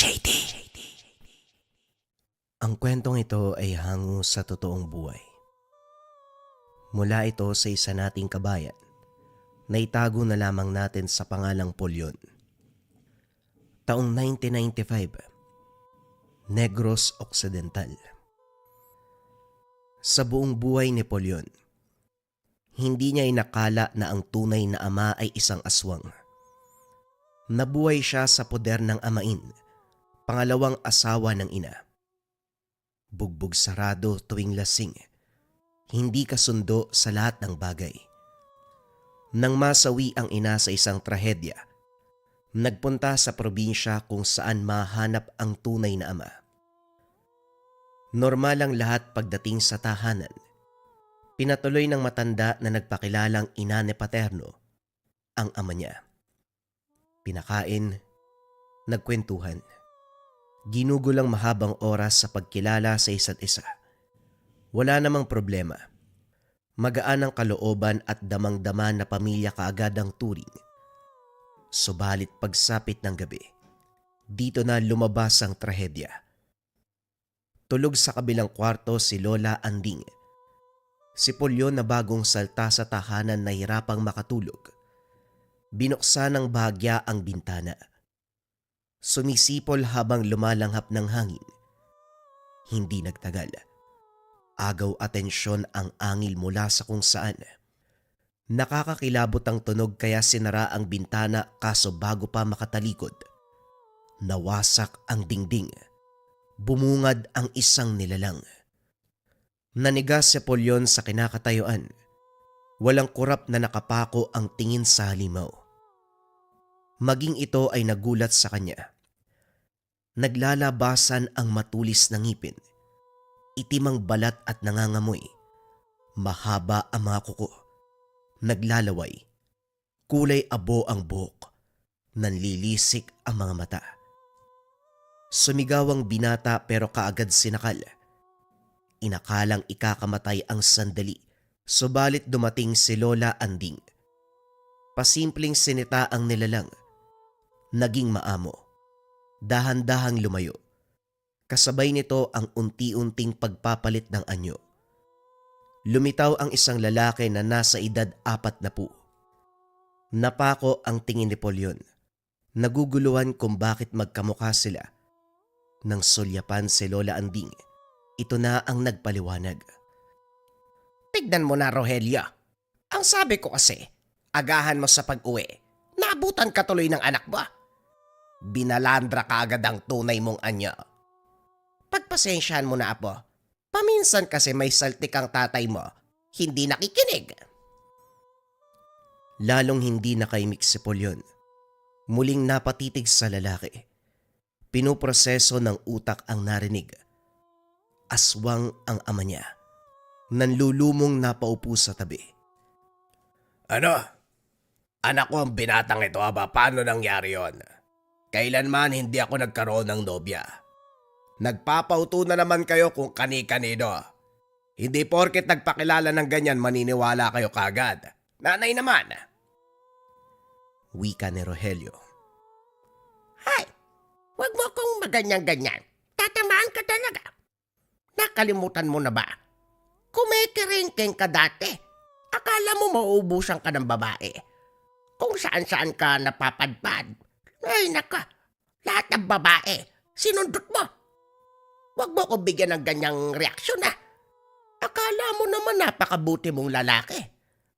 JD. Ang kwentong ito ay hango sa totoong buhay. Mula ito sa isa nating kabayan na itago na lamang natin sa pangalang Polyon. Taong 1995, Negros Occidental. Sa buong buhay ni Polyon, hindi niya inakala na ang tunay na ama ay isang aswang. Nabuhay siya sa poder ng amain, pangalawang asawa ng ina. Bugbog sarado tuwing lasing, hindi kasundo sa lahat ng bagay. Nang masawi ang ina sa isang trahedya, nagpunta sa probinsya kung saan mahanap ang tunay na ama. Normal ang lahat pagdating sa tahanan. Pinatuloy ng matanda na nagpakilalang ina ni Paterno ang ama niya. Pinakain, nagkwentuhan. Ginugulang mahabang oras sa pagkilala sa isa't isa. Wala namang problema. Magaan ang kalooban at damang-dama na pamilya kaagad ang turing. Subalit pagsapit ng gabi, dito na lumabas ang trahedya. Tulog sa kabilang kwarto si Lola Anding. Si Polyon na bagong salta sa tahanan na hirapang makatulog. Binuksan ng bahagya ang bintana. Sumisipol habang lumalanghap ng hangin. Hindi nagtagal. Agaw atensyon ang angil mula sa kung saan. Nakakakilabot ang tunog kaya sinara ang bintana kaso bago pa makatalikod. Nawasak ang dingding. Bumungad ang isang nilalang. Nanigas si Polyon sa kinakatayuan. Walang kurap na nakapako ang tingin sa halimaw. Maging ito ay nagulat sa kanya. Naglalabasan ang matulis na ngipin. Itim ang balat at nangangamoy. Mahaba ang mga kuko. Naglalaway. Kulay abo ang buhok. Nanlilisik ang mga mata. Sumigaw ang binata pero kaagad sinakal. Inakalang ikakamatay ang sandali, subalit dumating si Lola Anding. Pasimpleng sinita ang nilalang. Naging maamo. Dahan-dahang lumayo. Kasabay nito ang unti-unting pagpapalit ng anyo. Lumitaw ang isang lalaki na nasa edad 40. Napako ang tingin ni Polyon. Naguguluhan kung bakit magkamukha sila. Nang sulyapan si Lola Anding, ito na ang nagpaliwanag. Tignan mo na, Rogelio. Ang sabi ko kasi, agahan mo sa pag-uwi. Naabutan ka tuloy ng anak mo. Binalandra ka agad ang tunay mong anyo. Pagpasensyahan mo na, apo. Paminsan kasi may saltik ang tatay mo. Hindi nakikinig. Lalong hindi nakaimik si Polyon. Muling napatitig sa lalaki. Pinuproseso ng utak ang narinig. Aswang ang ama niya. Nanlulumong napaupo sa tabi. Ano? Anak ko ang binatang ito, aba. Paano nangyari yon? Kailanman hindi ako nagkaroon ng nobya. Nagpapauto na naman kayo kung kani-kanino. Hindi porket nagpakilala ng ganyan maniniwala kayo kagad. Nanay naman. Wika ni Rogelio. Hay, wag mo akong maganyan-ganyan. Tatamaan ka talaga. Nakalimutan mo na ba? Kumikiringking ka dati. Akala mo mauubusan ka ng babae. Kung saan-saan ka napapadpad. Ay naka, lahat ng babae, sinundot mo. Huwag mo ko bigyan ng ganyang reaksyon ha. Akala mo naman napakabuti mong lalaki.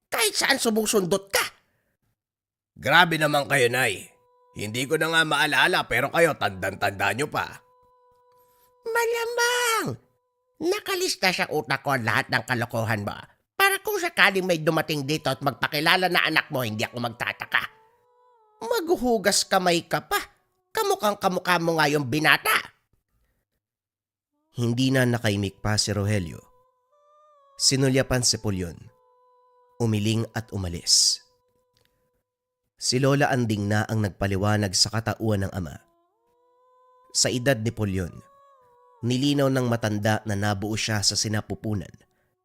Kahit saan sumusundot ka. Grabe naman kayo, Nay. Hindi ko na nga maalala pero kayo tandang-tanda nyo pa. Malamang. Nakalista sa utak ko lahat ng kalokohan mo. Para kung sakaling may dumating dito at magpakilala na anak mo, hindi ako magtataka. Maghuhugas kamay ka pa. Kamukhang kamukha mo nga yung binata. Hindi na nakaimik pa si Rogelio. Sinulyapan si Polyon. Umiling at umalis. Si Lola Anding na ang nagpaliwanag sa katauhan ng ama. Sa edad ni Polyon, nilinaw ng matanda na nabuo siya sa sinapupunan.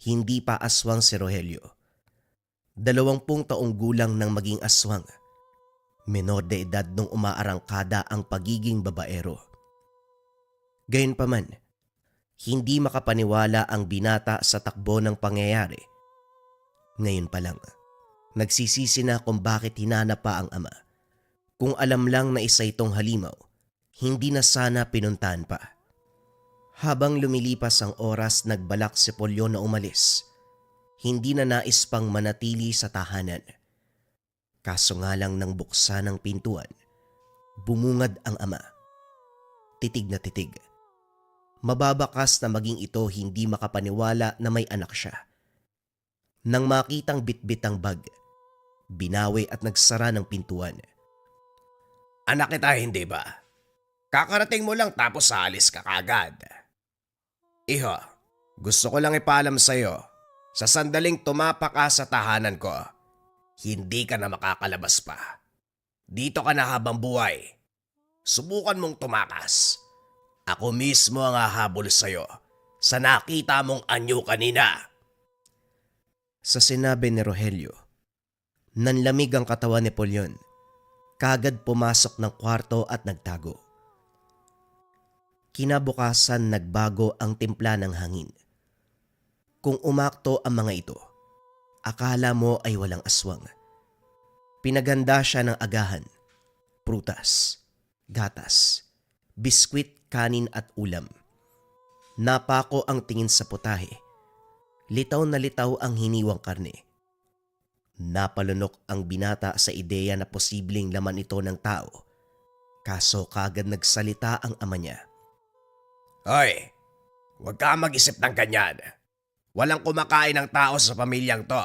Hindi pa aswang si Rogelio. 20 taong gulang nang maging aswang. Menor de edad nung umaarangkada ang pagiging babaero. Gayunpaman, hindi makapaniwala ang binata sa takbo ng pangyayari. Ngayon pa lang, nagsisisi na kung bakit hinanap pa ang ama. Kung alam lang na isa itong halimaw, hindi na sana pinuntahan pa. Habang lumilipas ang oras, nagbalak si Polyo na umalis. Hindi na nais pang manatili sa tahanan. Kaso nga lang nang buksan ang pintuan, bumungad ang ama. Titig na titig. Mababakas na maging ito hindi makapaniwala na may anak siya. Nang makitang bitbit ang bag, binawi at nagsara ng pintuan. Anak kita, hindi ba? Kakarating mo lang tapos alis ka kagad. Iho, gusto ko lang ipaalam sa'yo, sa sandaling tumapak ka sa tahanan ko, hindi ka na makakalabas pa. Dito ka na habang buhay. Subukan mong tumakas. Ako mismo ang hahabol sa'yo sa nakita mong anyo kanina. Sa sinabi ni Rogelio, nanlamig ang katawan ni Polyon. Kagad pumasok ng kwarto at nagtago. Kinabukasan nagbago ang timpla ng hangin. Kung umakto ang mga ito, akala mo ay walang aswang. Pinaganda siya ng agahan, prutas, gatas, biskwit, kanin at ulam. Napako ang tingin sa putahe. Litaw na litaw ang hiniwang karne. Napalunok ang binata sa ideya na posibleng laman ito ng tao. Kaso kagad nagsalita ang ama niya. Hoy, huwag ka mag-isip ng ganyan. Walang kumakain ng tao sa pamilyang to.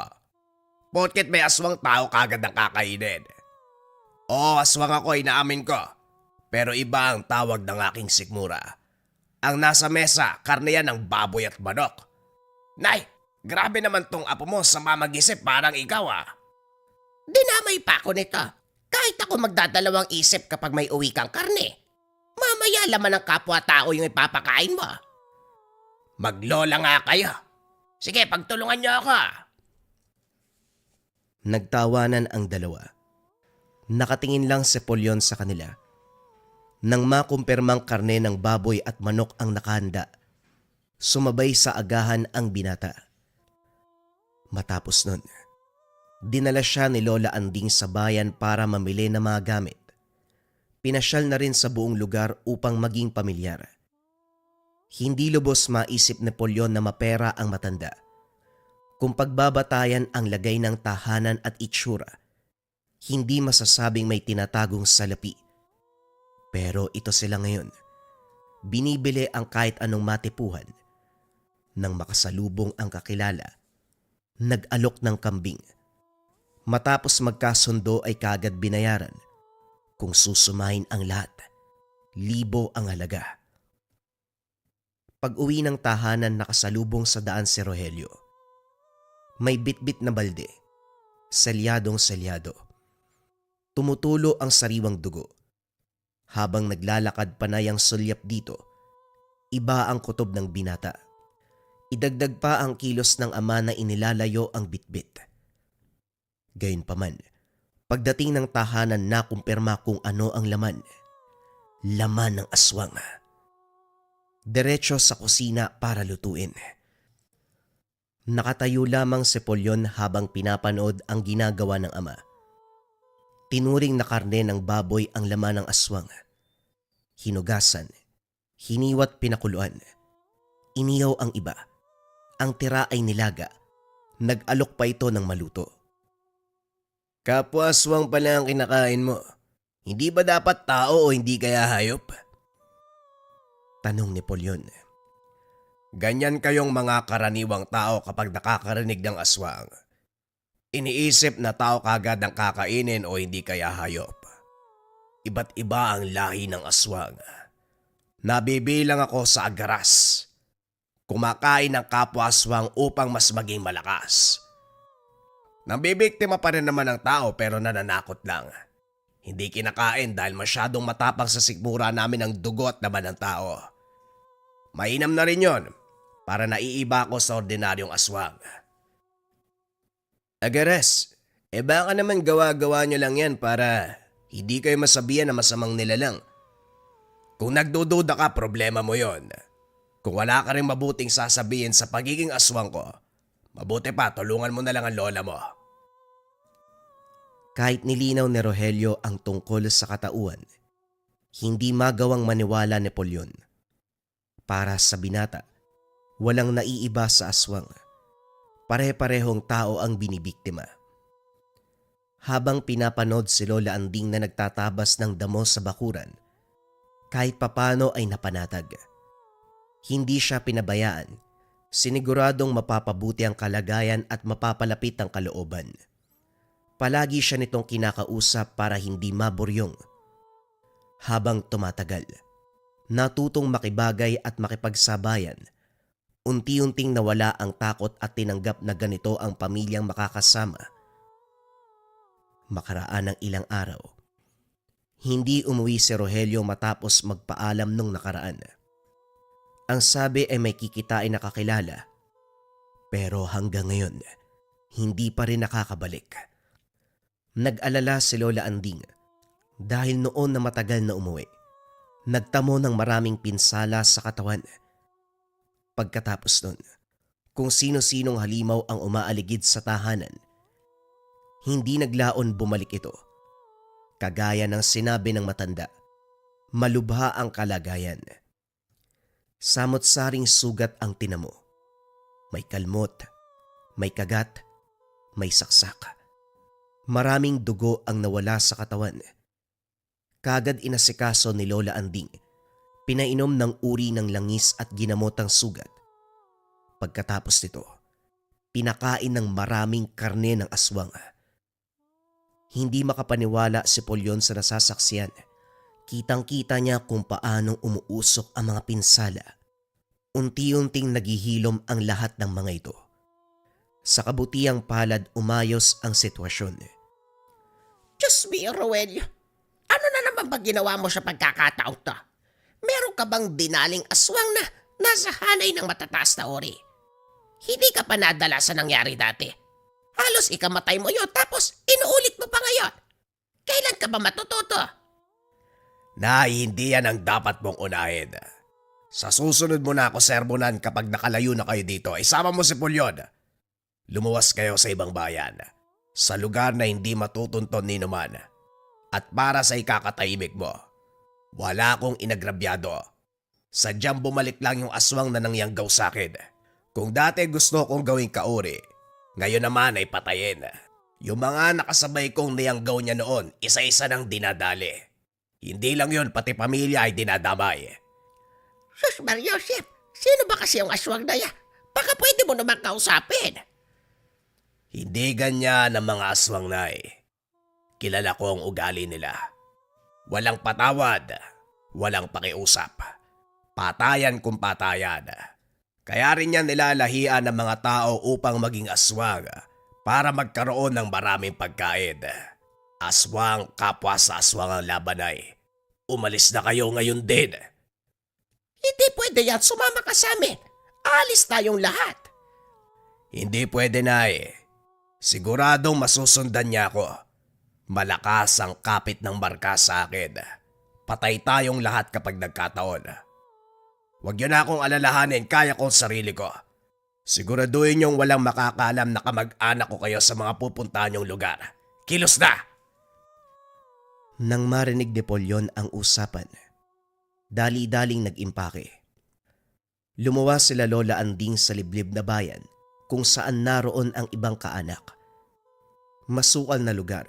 Porket may aswang tao kagad ang kakainin. Oo, aswang ako, inaamin ko. Pero iba ang tawag ng aking sikmura. Ang nasa mesa, karne yan ng baboy at manok. Nay, grabe naman tong apo mo sa mamag-isip parang ikaw ah. Dinamay pa ako nito. Kahit ako magdadalawang isip kapag may uwi kang karne. Mamaya laman ng kapwa-tao yung ipapakain mo. Maglola nga kayo. Sige, pagtulungan niyo ako. Nagtawanan ang dalawa. Nakatingin lang si Polyon sa kanila. Nang makumpirmang karne ng baboy at manok ang nakahanda, sumabay sa agahan ang binata. Matapos nun, dinala siya ni Lola Anding sa bayan para mamili ng mga gamit. Pinasyal na rin sa buong lugar upang maging pamilyar. Hindi lubos maisip ni Polyon na mapera ang matanda. Kung pagbabatayan ang lagay ng tahanan at itsura, hindi masasabing may tinatagong salapi. Pero ito sila ngayon. Binibili ang kahit anong matipuhan. Nang makasalubong ang kakilala, nag-alok ng kambing. Matapos magkasundo ay kagad binayaran. Kung susumahin ang lahat, 1,000 ang halaga. Pag-uwi ng tahanan, nakasalubong sa daan si Rogelio. May bitbit na balde, selyadong-selyado. Tumutulo ang sariwang dugo. Habang naglalakad panay ang sulyap dito, iba ang kutob ng binata. Idagdag pa ang kilos ng ama na inilalayo ang bitbit. Gayunpaman, pagdating ng tahanan nakumpirma kung ano ang laman. Laman ng aswang. Diretso sa kusina para lutuin. Nakatayo lamang si Polyon habang pinapanood ang ginagawa ng ama. Tinuring na karne ng baboy ang laman ng aswang. Hinugasan, hiniwat pinakuluan. Iniyaw ang iba. Ang tira ay nilaga. Nag-alok pa ito ng maluto. Kapwa aswang pala ang kinakain mo. Hindi ba dapat tao o hindi kaya hayop? Tanong ni Polyon. Ganyan kayong mga karaniwang tao kapag nakakarinig ng aswang. Iniisip na tao kagad ang kakainin o hindi kaya hayop. Iba't iba ang lahi ng aswang. Nabibilang ako sa agaras. Kumakain ng kapwa aswang upang mas maging malakas. Nambibiktima pa rin naman ng tao pero nananakot lang. Hindi kinakain dahil masyadong matapang sa sikmura namin ang dugo at laman ng tao. Mainam na rin yon para naiiba ko sa ordinaryong aswang. Agaras, baka naman gawa-gawa nyo lang yan para hindi kayo masabihan na masamang nilalang. Kung nagdududa ka, problema mo yon. Kung wala ka rin mabuting sasabihin sa pagiging aswang ko, mabuti pa tulungan mo na lang ang lola mo. Kahit nilinaw ni Rogelio ang tungkol sa katauhan, hindi magawang maniwala ni Polyon. Para sa binata, walang naiiba sa aswang. Pare-parehong tao ang binibiktima. Habang pinapanood si Lola Anding na nagtatabas ng damo sa bakuran, kahit papano ay napanatag. Hindi siya pinabayaan, siniguradong mapapabuti ang kalagayan at mapapalapit ang kalooban. Palagi siya nitong kinakausap para hindi maburyong. Habang tumatagal, natutong makibagay at makipagsabayan. Unti-unting nawala ang takot at tinanggap na ganito ang pamilyang makakasama. Makaraan ng ilang araw, hindi umuwi si Rogelio matapos magpaalam nung nakaraan. Ang sabi ay may kikitain na kakilala, pero hanggang ngayon, hindi pa rin nakakabalik. Nag-alala si Lola Anding dahil noon na matagal na umuwi, nagtamo ng maraming pinsala sa katawan. Pagkatapos nun, kung sino-sinong halimaw ang umaaligid sa tahanan, hindi naglaon bumalik ito. Kagaya ng sinabi ng matanda, malubha ang kalagayan. Samot-saring sugat ang tinamo. May kalmot, may kagat, may saksak. Maraming dugo ang nawala sa katawan. Kagad inasikaso ni Lola Anding, pinainom ng uri ng langis at ginamot ang sugat. Pagkatapos nito, pinakain ng maraming karne ng aswang. Hindi makapaniwala si Polyon sa nasasaksiyan. Kitang-kita niya kung paanong umuusok ang mga pinsala. Unti-unting naghihilom ang lahat ng mga ito. Sa kabutiang palad umayos ang sitwasyon. Diyos mio, Rogelio. Ano na naman ba ginawa mo sa pagkakataong to? Meron ka bang dinaling aswang na nasa hanay ng matataas na ori? Hindi ka pa nadala sa nangyari dati. Halos ikamatay mo yun tapos inuulit mo pa ngayon. Kailan ka ba matututo? Hindi yan ang dapat mong unahin. Sa susunod mo na ako sermonan kapag nakalayo na kayo dito. Isama mo si Polyon. Lumuwas kayo sa ibang bayan. Sa lugar na hindi matutunton ni naman. At para sa ikakatahimik mo, wala akong inagrabyado. Sadyang bumalik lang yung aswang na nangyanggaw sa akin. Kung dati gusto kong gawing kauri, ngayon naman ay patayin. Yung mga nakasabay kong niyanggaw niya noon, isa-isa nang dinadali. Hindi lang yun, pati pamilya ay dinadamay. Sus Mariosep, sino ba kasi yung aswang na yan? Baka pwede mo naman kausapin. Hindi ganyan ang mga aswang na Kilala ko ang ugali nila. Walang patawad, walang pakiusap. Patayan kung patayan. Kaya rin yan nilalahian ng mga tao upang maging aswang para magkaroon ng maraming pagkain. Aswang kapwa sa aswang ang labanay. Umalis na kayo ngayon din. Hindi pwede yan, sumama ka sa amin. Alis tayong lahat. Hindi pwede na Siguradong masusundan niya ako. Malakas ang kapit ng marka sa akin. Patay tayong lahat kapag nagkataon. Huwag niyo na akong alalahanin, kaya ko ang sarili ko. Siguraduhin niyong walang makakaalam na kamag-anak ko kayo sa mga pupuntahan niyong lugar. Kilos na! Nang marinig ni Polyon ang usapan, dali-daling nag-impake. Lumuwas sila Lola Anding sa liblib na bayan kung saan naroon ang ibang kaanak. Masukal na lugar,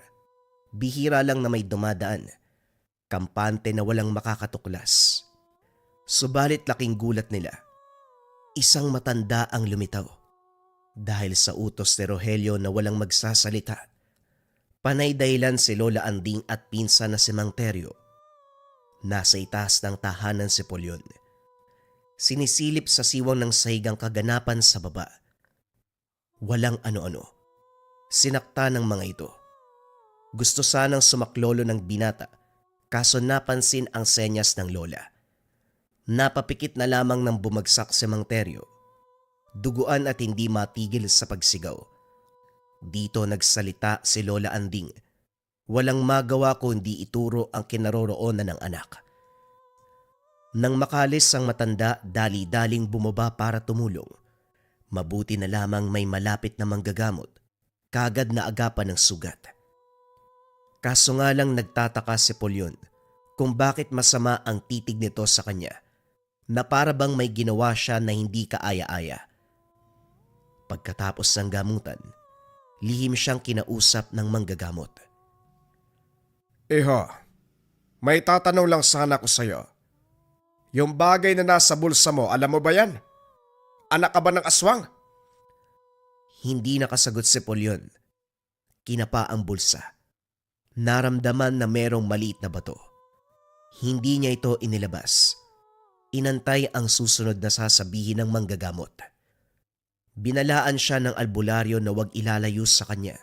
bihira lang na may dumadaan, kampante na walang makakatuklas. Subalit laking gulat nila, isang matanda ang lumitaw. Dahil sa utos ni Rogelio na walang magsasalita, panay dahilan si Lola Anding at pinsan na si Mang Teryo. Nasa itaas ng tahanan si Polyon. Sinisilip sa siwang ng sahigang kaganapan sa baba. Walang ano-ano. Sinakta ng mga ito. Gusto sanang sumaklolo ng binata, kaso napansin ang senyas ng lola. Napapikit na lamang ng bumagsak si Mang Teryo. Duguan at hindi matigil sa pagsigaw. Dito nagsalita si Lola Anding. Walang magawa kundi ituro ang kinaroroonan ng anak. Nang makalis ang matanda, dali-daling bumaba para tumulong. Mabuti na lamang may malapit na manggagamot, kagad na agapan ng sugat. Kaso nga lang nagtataka si Polyon kung bakit masama ang titig nito sa kanya, na para bang may ginawa siya na hindi kaaya-aya. Pagkatapos ng gamutan, lihim siyang kinausap ng manggagamot. Iho, may tatanong lang sana ko sa'yo. Yung bagay na nasa bulsa mo, alam mo ba yan? Anak ka ba ng aswang? Hindi nakasagot si Polyon. Kinapa ang bulsa. Naramdaman na merong maliit na bato. Hindi niya ito inilabas. Inantay ang susunod na sasabihin ng manggagamot. Binalaan siya ng albularyo na huwag ilalayo sa kanya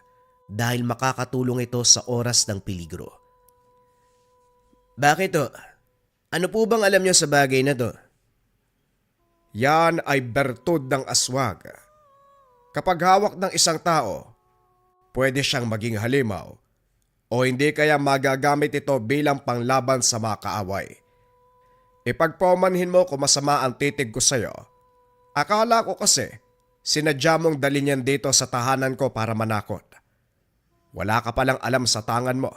dahil makakatulong ito sa oras ng peligro. Bakit to? Ano po bang alam niyo sa bagay na to? Yan ay bertud ng aswang. Kapag hawak ng isang tao, pwede siyang maging halimaw o hindi kaya magagamit ito bilang panglaban sa mga kaaway. Ipagpaumanhin mo kung masama ang titig ko sa'yo. Akala ko kasi sinadya mong dalhin yan dito sa tahanan ko para manakot. Wala ka palang alam sa tangan mo.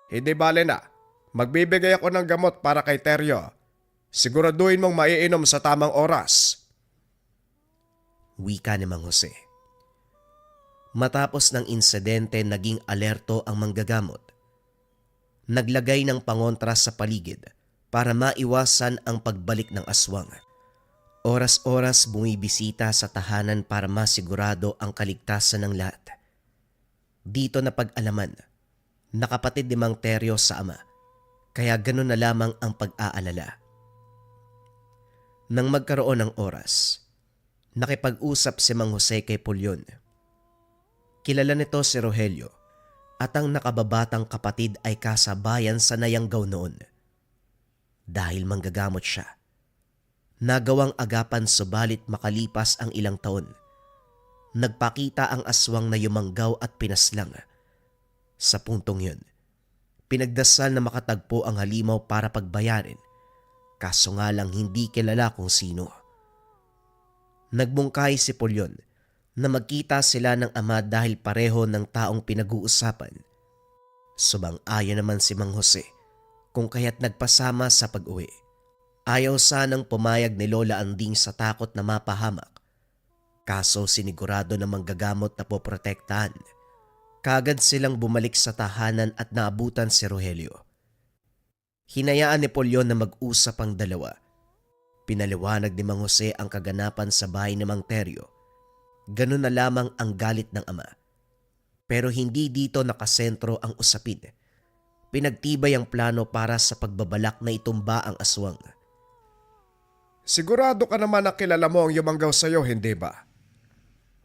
Hindi bale na, magbibigay ako ng gamot para kay Teryo. Siguraduhin mong maiinom sa tamang oras. Wika ni Mang Jose. Matapos ng insidente, naging alerto ang manggagamot. Naglagay ng pangontra sa paligid para maiwasan ang pagbalik ng aswang. Oras-oras bumibisita sa tahanan para masigurado ang kaligtasan ng lahat. Dito na pag-alaman, nakapatid ni Mang Teryo sa ama, kaya ganun na lamang ang pag-aalala. Nang magkaroon ng oras, nakipag-usap si Mang Jose kay Polyon. Kilala nito si Rogelio at ang nakababatang kapatid ay kasabayan sa Nayanggaw noon. Dahil manggagamot siya, nagawang agapan subalit makalipas ang ilang taon. Nagpakita ang aswang na yumanggaw at pinaslang. Sa puntong yun, pinagdasal na makatagpo ang halimaw para pagbayarin. Kaso nga lang hindi kilala kung sino. Nagbungkay si Polyon na magkita sila ng ama dahil pareho ng taong pinag-uusapan. Sumang-ayon naman si Mang Jose kung kaya't nagpasama sa pag-uwi. Ayaw sanang pumayag ni Lola Anding sa takot na mapahamak. Kaso sinigurado na manggagamot na poprotektahan. Kagad silang bumalik sa tahanan at naabutan si Rogelio. Hinayaan ni Polyon na mag-usap ang dalawa. Pinaliwanag ni Mang Jose ang kaganapan sa bahay ni Mang Teryo. Ganun na lamang ang galit ng ama. Pero hindi dito nakasentro ang usapin. Pinagtibay ang plano para sa pagbabalak na itumba ang aswang. Sigurado ka naman na kilala mo ang yumanggaw sa'yo, hindi ba?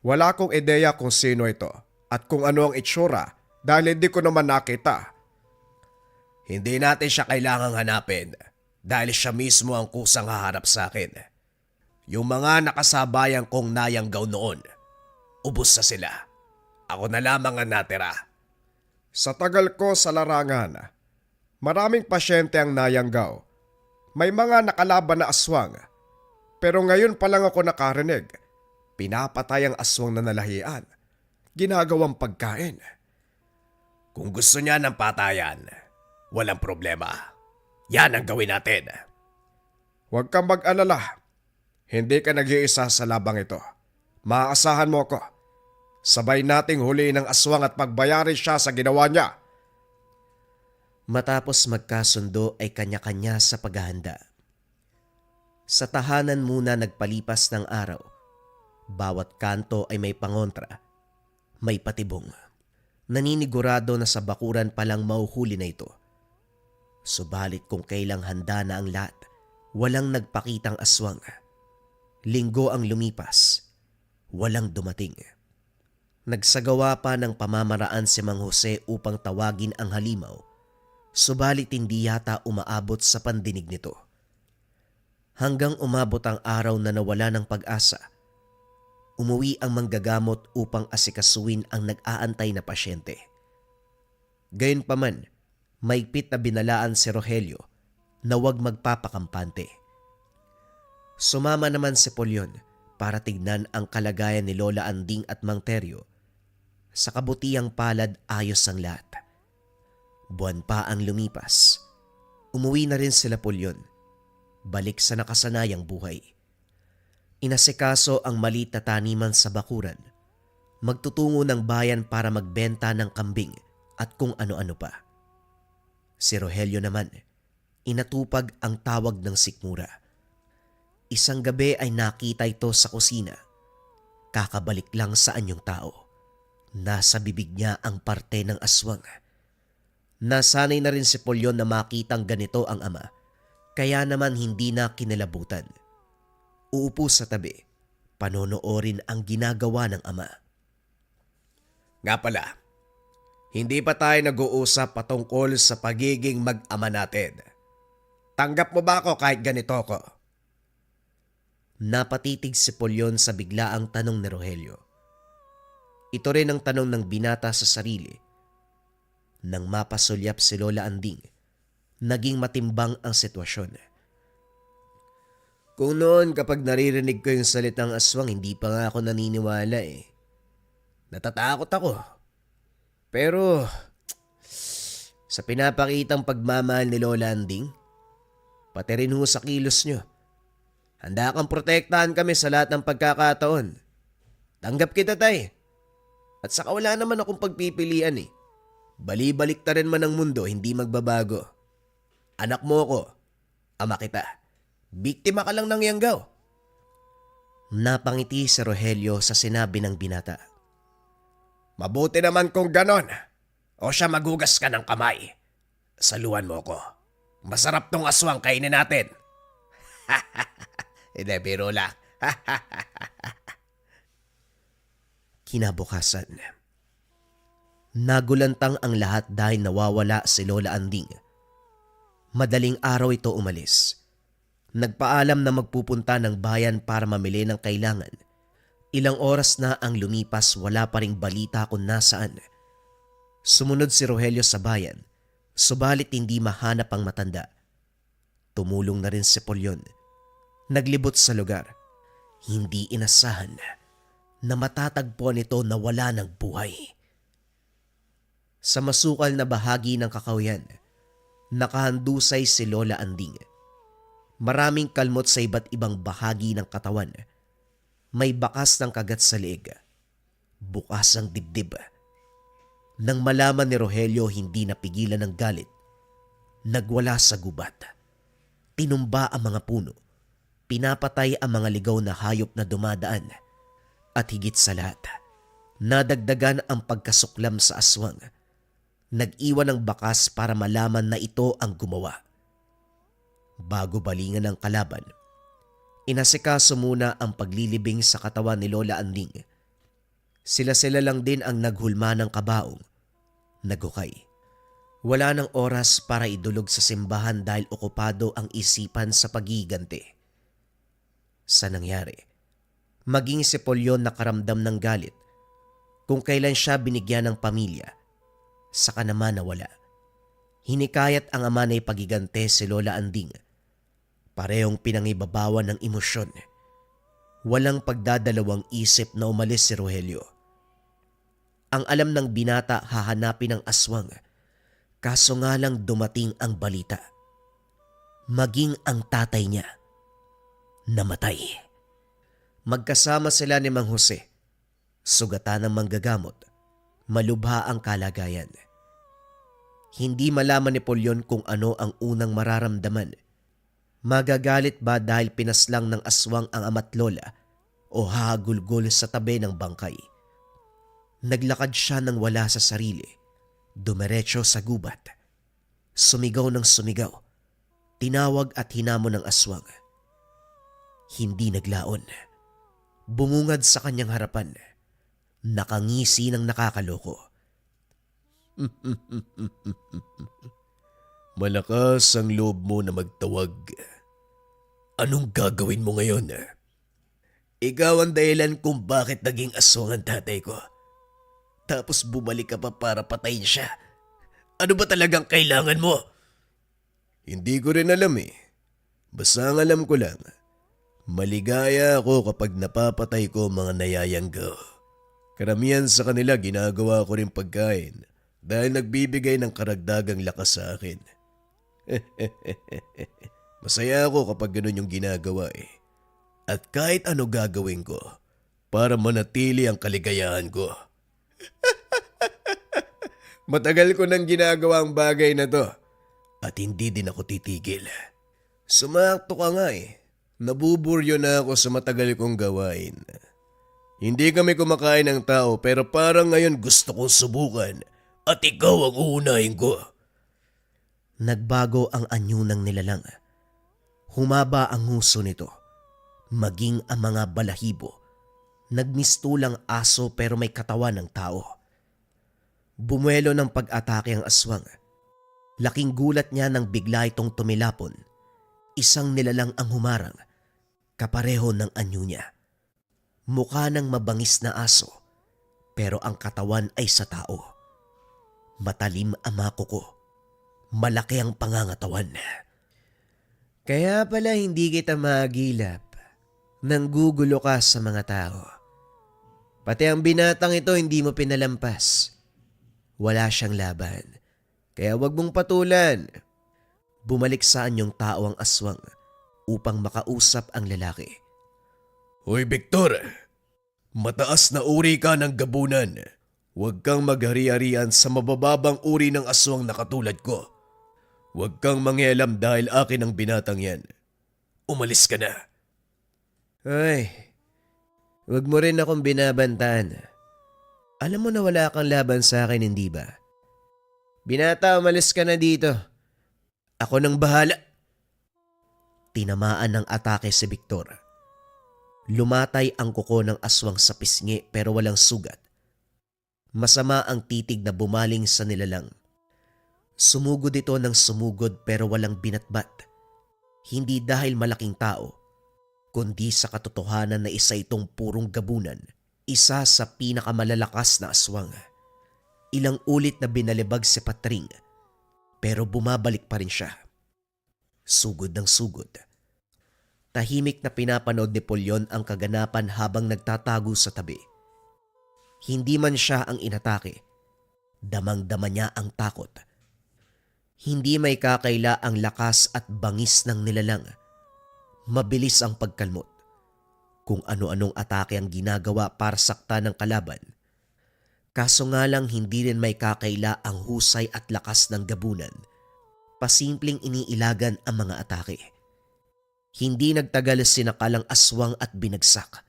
Wala akong ideya kung sino ito at kung ano ang itsura dahil hindi ko naman nakita. Hindi natin siya kailangang hanapin dahil siya mismo ang kusang haharap sa akin. Yung mga nakasabayan kong Nayanggaw noon, ubos na sila. Ako na lamang ang natira. Sa tagal ko sa larangan, maraming pasyente ang Nayanggaw. May mga nakalaban na aswang. Pero ngayon pa lang ako nakarinig. Pinapatay ang aswang na nalahian. Ginagawang pagkain. Kung gusto niya ng patayan, walang problema. Yan ang gawin natin. Huwag kang mag-alala. Hindi ka nag-iisa sa labang ito. Maaasahan mo ko. Sabay nating huliin ang aswang at pagbayarin siya sa ginawa niya. Matapos magkasundo ay kanya-kanya sa paghahanda. Sa tahanan muna nagpalipas ng araw. Bawat kanto ay may pangontra, may patibong. Naninigurado na sa bakuran palang mauhuli na ito. Subalit kung kailang handa na ang lahat, walang nagpakitang aswang. Linggo ang lumipas, walang dumating. Nagsagawa pa ng pamamaraan si Mang Jose upang tawagin ang halimaw, subalit hindi yata umaabot sa pandinig nito. Hanggang umabot ang araw na nawala ng pag-asa, umuwi ang manggagamot upang asikasuin ang nag-aantay na pasyente. Gayunpaman, maigpit na binalaan si Rogelio na huwag magpapakampante. Sumama naman si Polyon para tignan ang kalagayan ni Lola Anding at Mang Teryo. Sa kabutihang palad ayos ang lahat. Buwan pa ang lumipas. Umuwi na rin sila Polyon. Balik sa nakasanayang buhay. Inasikaso ang maliit na taniman sa bakuran. Magtutungo ng bayan para magbenta ng kambing at kung ano-ano pa. Si Rogelio naman, inatupag ang tawag ng sikmura. Isang gabi ay nakita ito sa kusina. Kakabalik lang sa anyong tao. Nasa bibig niya ang parte ng aswang. Nasanay na rin si Polyon na makitang ganito ang ama, kaya naman hindi na kinalabutan. Uupo sa tabi, panonoorin ang ginagawa ng ama. Nga pala, hindi pa tayo nag-uusap patungkol sa pagiging mag-ama natin. Tanggap mo ba ako kahit ganito ko? Napatitig si Polyon sa biglaang tanong ni Rogelio. Ito rin ang tanong ng binata sa sarili. Nang mapasulyap si Lola Anding, naging matimbang ang sitwasyon. Kung noon kapag naririnig ko yung salitang aswang, hindi pa nga ako naniniwala eh. Natatakot ako. Pero sa pinapakitang pagmamahal ni Lola Anding, pati rin ho sa kilos nyo, handa kang protektahan kami sa lahat ng pagkakataon. Tanggap kita, tay. At saka wala naman akong pagpipilian eh. Bali-balik ta rin man ang mundo, hindi magbabago. Anak mo ko, ama kita. Biktima ka lang ng yanggaw. Napangiti si Rogelio sa sinabi ng binata. Mabuti naman kung ganon. O siya, magugas ka ng kamay. Saluhan mo ko. Masarap tong aswang, kainin natin. Hindi, biro lang. Kinabukasan, nagulantang ang lahat dahil nawawala si Lola Anding. Madaling araw ito umalis. Nagpaalam na magpupunta ng bayan para mamili ng kailangan. Ilang oras na ang lumipas, wala pa ring balita kung nasaan. Sumunod si Rogelio sa bayan, subalit hindi mahanap ang matanda. Tumulong na rin si Polyon. Naglibot sa lugar. Hindi inasahan na matatagpo nito na wala ng buhay. Sa masukal na bahagi ng kakahuyan, nakahandusay si Lola Anding. Maraming kalmot sa iba't ibang bahagi ng katawan. May bakas ng kagat sa leeg. Bukas ang dibdib. Nang malaman ni Rogelio, hindi napigilan ng galit. Nagwala sa gubat. Tinumba ang mga puno. Pinapatay ang mga ligaw na hayop na dumadaan. At higit sa lahat, nadagdagan ang pagkasuklam sa aswang. Nag-iwan ng bakas para malaman na ito ang gumawa. Bago balingan ng kalaban, inasikaso muna ang paglilibing sa katawan ni Lola Anding. Sila-sila lang din ang naghulma ng kabaong. Nagukay. Wala ng oras para idulog sa simbahan dahil okupado ang isipan sa pagiganti. Sa nangyari, maging si Polyon nakaramdam ng galit. Kung kailan siya binigyan ng pamilya, saka naman nawala. Hinikayat ang ama na ipagigante si Lola Anding. Parehong pinangibabawan ng emosyon. Walang pagdadalawang isip na umalis si Rogelio. Ang alam ng binata, hahanapin ang aswang. Kaso nga lang dumating ang balita. Maging ang tatay niya namatay. Magkasama sila ni Mang Jose. Sugatan ng manggagamot. Malubha ang kalagayan. Hindi malaman ni Polyon kung ano ang unang mararamdaman. Magagalit ba dahil pinaslang ng aswang ang ama't lola o hahagulgol sa tabi ng bangkay? Naglakad siya nang wala sa sarili. Dumiretso sa gubat. Sumigaw ng sumigaw. Tinawag at hinamon ng aswang. Hindi naglaon. Bumungad sa kanyang harapan. Nakangisi ng nakakaloko. Malakas ang loob mo na magtawag. Anong gagawin mo ngayon? Ikaw ang dahilan kung bakit naging aswang ang tatay ko. Tapos bumalik ka pa para patayin siya. Ano ba talagang kailangan mo? Hindi ko rin alam eh. Basta ang alam ko lang, maligaya ako kapag napapatay ko mga nayayanggo. Karamihan sa kanila ginagawa ko rin pagkain dahil nagbibigay ng karagdagang lakas sa akin. Masaya ako kapag ganun yung ginagawa eh. At kahit ano gagawin ko para manatili ang kaligayahan ko. Matagal ko nang ginagawa ang bagay na to at hindi din ako titigil. Sumakto ka nga eh. Nabuburyo na ako sa matagal kong gawain. Hindi kami kumakain ng tao pero parang ngayon gusto kong subukan at ikaw ang uunahin ko. Nagbago ang anyo ng nilalang. Humaba ang huso nito. Maging ang mga balahibo. Nagmistulang aso pero may katawan ng tao. Bumuelo ng pag-atake ang aswang. Laking gulat niya nang bigla itong tumilapon. Isang nilalang ang humarang, kapareho ng anyo niya. Mukha ng mabangis na aso, pero ang katawan ay sa tao. Matalim ang mga kuko, malaki ang pangangatawan. Kaya pala hindi kita magilap. Nanggugulo ka sa mga tao. Pati ang binatang ito hindi mo pinalampas. Wala siyang laban, kaya wag mong patulan. Bumalik sa anyong tao ang aswang upang makausap ang lalaki. Hoy Victor, mataas na uri ka ng gabunan. Huwag kang maghari-harian sa mabababang uri ng aswang na katulad ko. Huwag kang mangialam dahil akin ang binatang yan. Umalis ka na. Ay, wag mo rin akong binabantaan. Alam mo na wala kang laban sa akin, hindi ba? Binata, umalis ka na dito. Ako nang bahala. Tinamaan ng atake si Victor. Lumatay ang kuko ng aswang sa pisngi pero walang sugat. Masama ang titig na bumaling sa nilalang. Sumugod ito ng sumugod pero walang binatbat. Hindi dahil malaking tao, kundi sa katotohanan na isa itong purong gabunan. Isa sa pinakamalalakas na aswang. Ilang ulit na binalibag si Patring pero bumabalik pa rin siya. Sugod ng sugod. Tahimik na pinapanood ni Polyon ang kaganapan habang nagtatago sa tabi. Hindi man siya ang inatake. Damang-dama niya ang takot. Hindi may kakaila ang lakas at bangis ng nilalang. Mabilis ang pagkalmot. Kung ano-anong atake ang ginagawa para sakta ng kalaban. Kaso nga lang hindi rin may kakaila ang husay at lakas ng gabunan. Pasimpleng iniilagan ang mga atake. Hindi nagtagal sinakalang aswang at binagsak.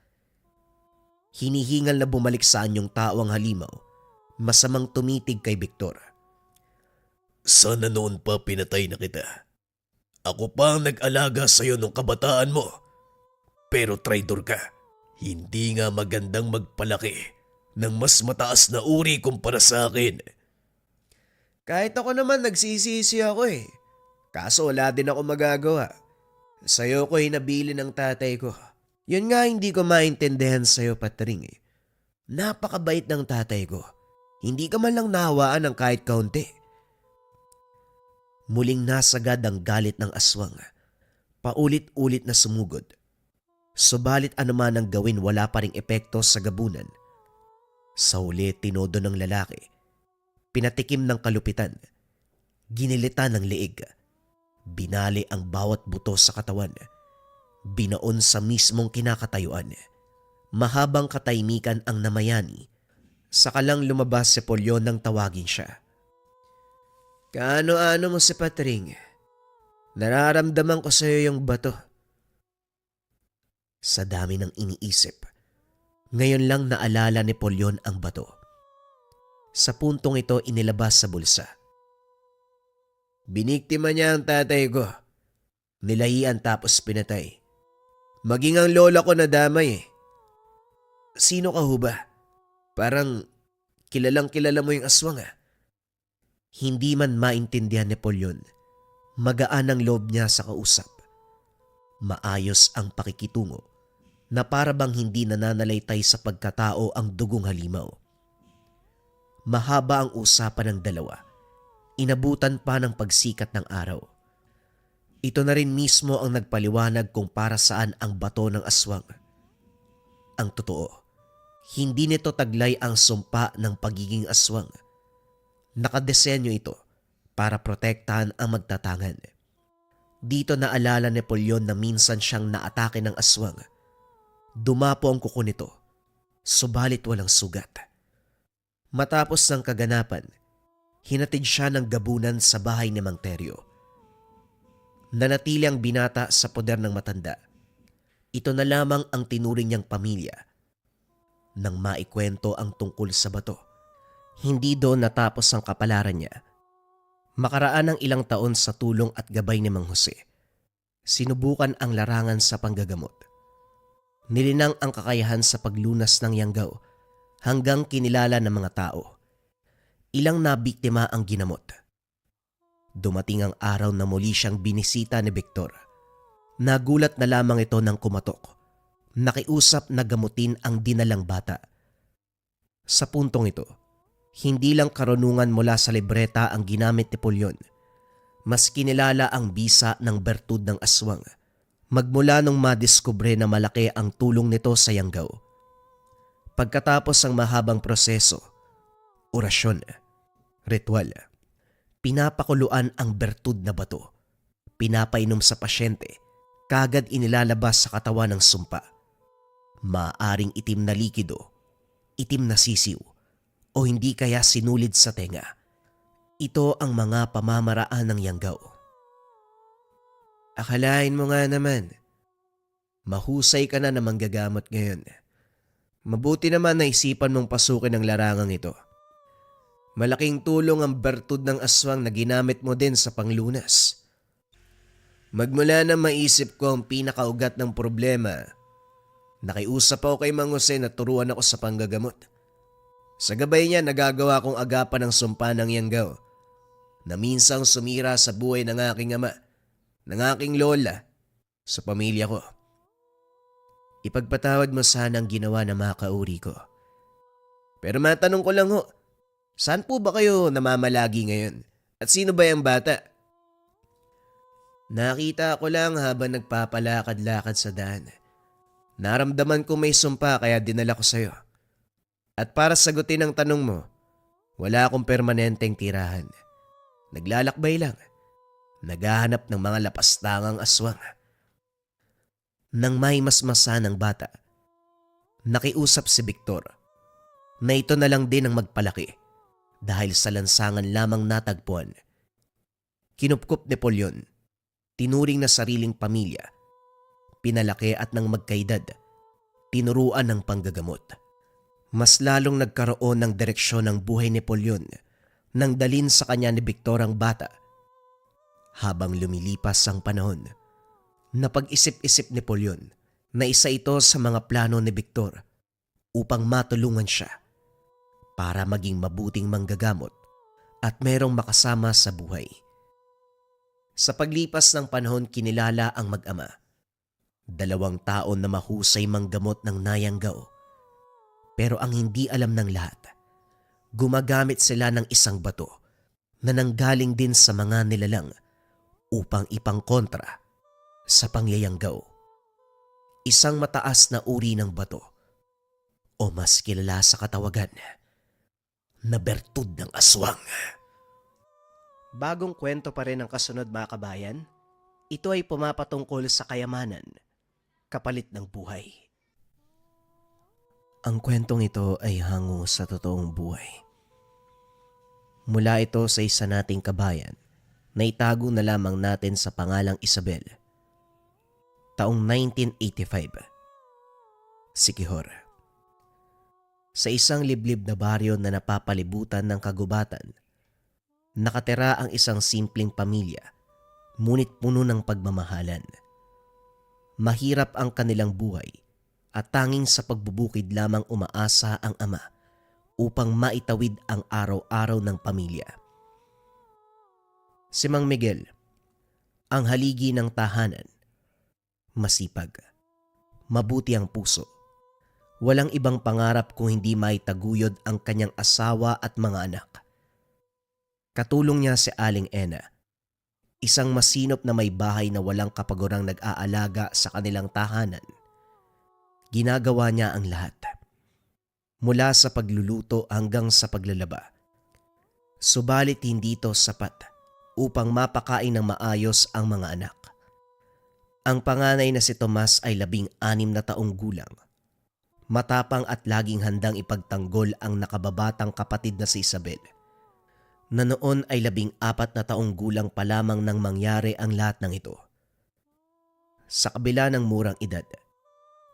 Hinihingal na bumalik sa anyong tao ang halimaw. Masamang tumitig kay Victor. Sana noon pa pinatay na kita. Ako pa ang nag-alaga sa'yo nung kabataan mo. Pero traidor ka. Hindi nga magandang magpalaki ng mas mataas na uri kumpara sa akin. Kahit ako naman nagsisisi ako eh. Kaso wala din ako magagawa. Sa'yo ko hinabili ng tatay ko. Yun nga hindi ko maintindihan sa'yo, Patring eh. Napakabait ng tatay ko. Hindi ka man lang nahawaan ng kahit kaunti. Muling nasagad ang galit ng aswang. Paulit-ulit na sumugod. Subalit anuman ang gawin wala pa ring epekto sa gabunan. Sa huli tinodo ng lalaki. Pinatikim ng kalupitan. Ginilitan ng leeg. Binali ang bawat buto sa katawan. Binaon sa mismong kinakatayuan. Mahabang katahimikan ang namayani. Saka lang lumabas si Polyon nang tawagin siya. Kaano-ano mo si Patring? Nararamdaman ko sa iyo yung bato. Sa dami ng iniisip, ngayon lang naalala ni Polyon ang bato. Sa puntong ito inilabas sa bulsa. Biniktima niya ang tatay ko. Nilahian tapos pinatay. Maging ang lola ko nadamay eh. Sino ka ho ba? Parang kilalang kilala mo yung aswang ah. Hindi man maintindihan ni Polyon. Magaan ang loob niya sa kausap. Maayos ang pakikitungo na para bang hindi nananalaytay sa pagkatao ang dugong halimaw. Mahaba ang usapan ng dalawa. Inabutan pa ng pagsikat ng araw. Ito na rin mismo ang nagpaliwanag kung para saan ang bato ng aswang. Ang totoo, hindi nito taglay ang sumpa ng pagiging aswang. Nakadesenyo ito para protektahan ang magtatangan. Dito naalala ni Napoleon na minsan siyang naatake ng aswang. Dumapo ang kuko nito, subalit walang sugat. Matapos ng kaganapan, hinatid siya ng gabunan sa bahay ni Mang Teryo. Nanatili ang binata sa poder ng matanda. Ito na lamang ang tinuring niyang pamilya. Nang maikwento ang tungkol sa bato, hindi doon natapos ang kapalaran niya. Makaraan ng ilang taon sa tulong at gabay ni Mang Jose, sinubukan ang larangan sa panggagamot. Nilinang ang kakayahan sa paglunas ng yanggaw hanggang kinilala ng mga tao. Ilang nabiktima ang ginamot. Dumating ang araw na muli siyang binisita ni Victor. Nagulat na lamang ito nang kumatok. Nakiusap na gamutin ang dinalang bata. Sa puntong ito, hindi lang karunungan mula sa libreta ang ginamit ni Napoleon. Mas kinilala ang bisa ng bertud ng aswang. Magmula nung madiskubre na malaki ang tulong nito sa yanggaw. Pagkatapos ang mahabang proseso, orasyon, ritual, pinapakuluan ang bertud na bato. Pinapainom sa pasyente, kagad inilalabas sa katawan ng sumpa. Maaring itim na likido, itim na sisiw, o hindi kaya sinulid sa tenga. Ito ang mga pamamaraan ng yanggaw. Akalain mo nga naman, mahusay ka na manggagamot ngayon. Mabuti naman na isipan mong pasukin ang larangang ito. Malaking tulong ang bertud ng aswang na ginamit mo din sa panglunas. Magmula na maisip ko ang pinakaugat ng problema, nakiusap ako kay Mang Jose na turuan ako sa panggagamot. Sa gabay niya nagagawa kong agapan ng sumpa ng yanggaw na minsang sumira sa buhay ng aking ama, ng aking lola, sa pamilya ko. Ipagpatawad mo sana ang ginawa ng mga kauri ko. Pero matanong ko lang ho, saan po ba kayo namamalagi ngayon? At sino ba yung bata? Nakita ko lang habang nagpapalakad-lakad sa daan. Naramdaman ko may sumpa kaya dinala ko sa'yo. At para sagutin ang tanong mo, wala akong permanenteng tirahan. Naglalakbay lang. Naghahanap ng mga lapastangang aswang. Nang may masmasa ng bata, nakiusap si Victor na ito na lang din ang magpalaki dahil sa lansangan lamang natagpuan. Kinupkup ni Napoleon, tinuring na sariling pamilya, pinalaki at nang magkaedad, tinuruan ng panggagamot. Mas lalong nagkaroon ng direksyon ng buhay ni Napoleon nang dalin sa kanya ni Victor ang bata. Habang lumilipas ang panahon, napag-isip-isip ni Napoleon na isa ito sa mga plano ni Victor upang matulungan siya para maging mabuting manggagamot at merong makasama sa buhay. Sa paglipas ng panahon kinilala ang mag-ama. 2 taon na mahusay manggamot ng nayanggaw. Pero ang hindi alam ng lahat, gumagamit sila ng isang bato na nanggaling din sa mga nilalang upang ipangkontra sa pangyayanggaw. Isang mataas na uri ng bato o mas kilala sa katawagan na bertud ng aswang. Bagong kwento pa rin ang kasunod mga kabayan. Ito ay pumapatungkol sa kayamanan, kapalit ng buhay. Ang kwentong ito ay hango sa totoong buhay. Mula ito sa isa nating kabayan na itago na lamang natin sa pangalang Isabel. Taong 1985. Siquijor. Sa isang liblib na baryo na napapalibutan ng kagubatan, nakatira ang isang simpleng pamilya, ngunit puno ng pagmamahalan. Mahirap ang kanilang buhay at tanging sa pagbubukid lamang umaasa ang ama upang maitawid ang araw-araw ng pamilya. Si Mang Miguel, ang haligi ng tahanan, masipag, mabuti ang puso. Walang ibang pangarap kung hindi maitaguyod ang kanyang asawa at mga anak. Katulong niya si Aling Ena, Isang masinop na may bahay na walang kapagurang nag-aalaga sa kanilang tahanan. Ginagawa niya ang lahat. Mula sa pagluluto hanggang sa paglalaba. Subalit hindi ito sapat upang mapakain ng maayos ang mga anak. Ang panganay na si Tomas ay 16 na taong gulang. Matapang at laging handang ipagtanggol ang nakababatang kapatid na si Isabel, na noon ay 14 na taong gulang pa lamang nang mangyari ang lahat ng ito. Sa kabila ng murang edad,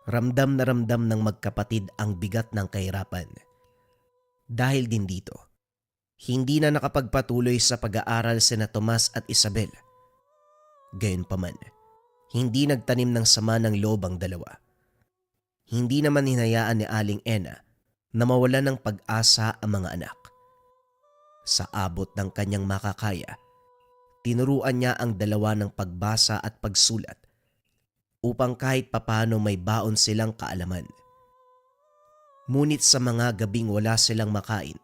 ramdam na ramdam ng magkapatid ang bigat ng kahirapan. Dahil din dito, hindi na nakapagpatuloy sa pag-aaral sina Tomas at Isabel. Gayunpaman, hindi nagtanim ng sama ng loob ang dalawa. Hindi naman hinayaan ni Aling Ena na mawalan ng pag-asa ang mga anak. Sa abot ng kanyang makakaya, tinuruan niya ang dalawa ng pagbasa at pagsulat upang kahit papano may baon silang kaalaman. Ngunit sa mga gabing wala silang makain,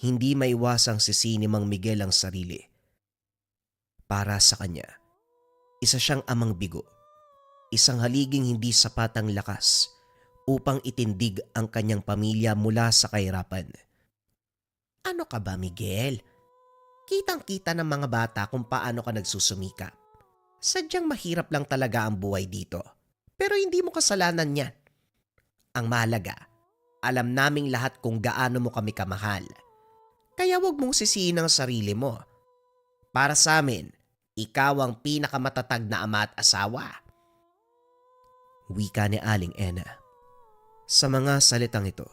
hindi maiwasang sisi ni Mang Miguel ang sarili. Para sa kanya, isa siyang amang bigo, isang haliging hindi sapat ang lakas upang itindig ang kanyang pamilya mula sa kahirapan. Ano ka ba, Miguel? Kitang-kita ng mga bata kung paano ka nagsusumikap. Sadyang mahirap lang talaga ang buhay dito. Pero hindi mo kasalanan yan. Ang mahalaga, alam naming lahat kung gaano mo kami kamahal. Kaya wag mong sisihin ang sarili mo. Para sa amin, ikaw ang pinakamatatag na ama at asawa. Wika ni Aling Ena. Sa mga salitang ito,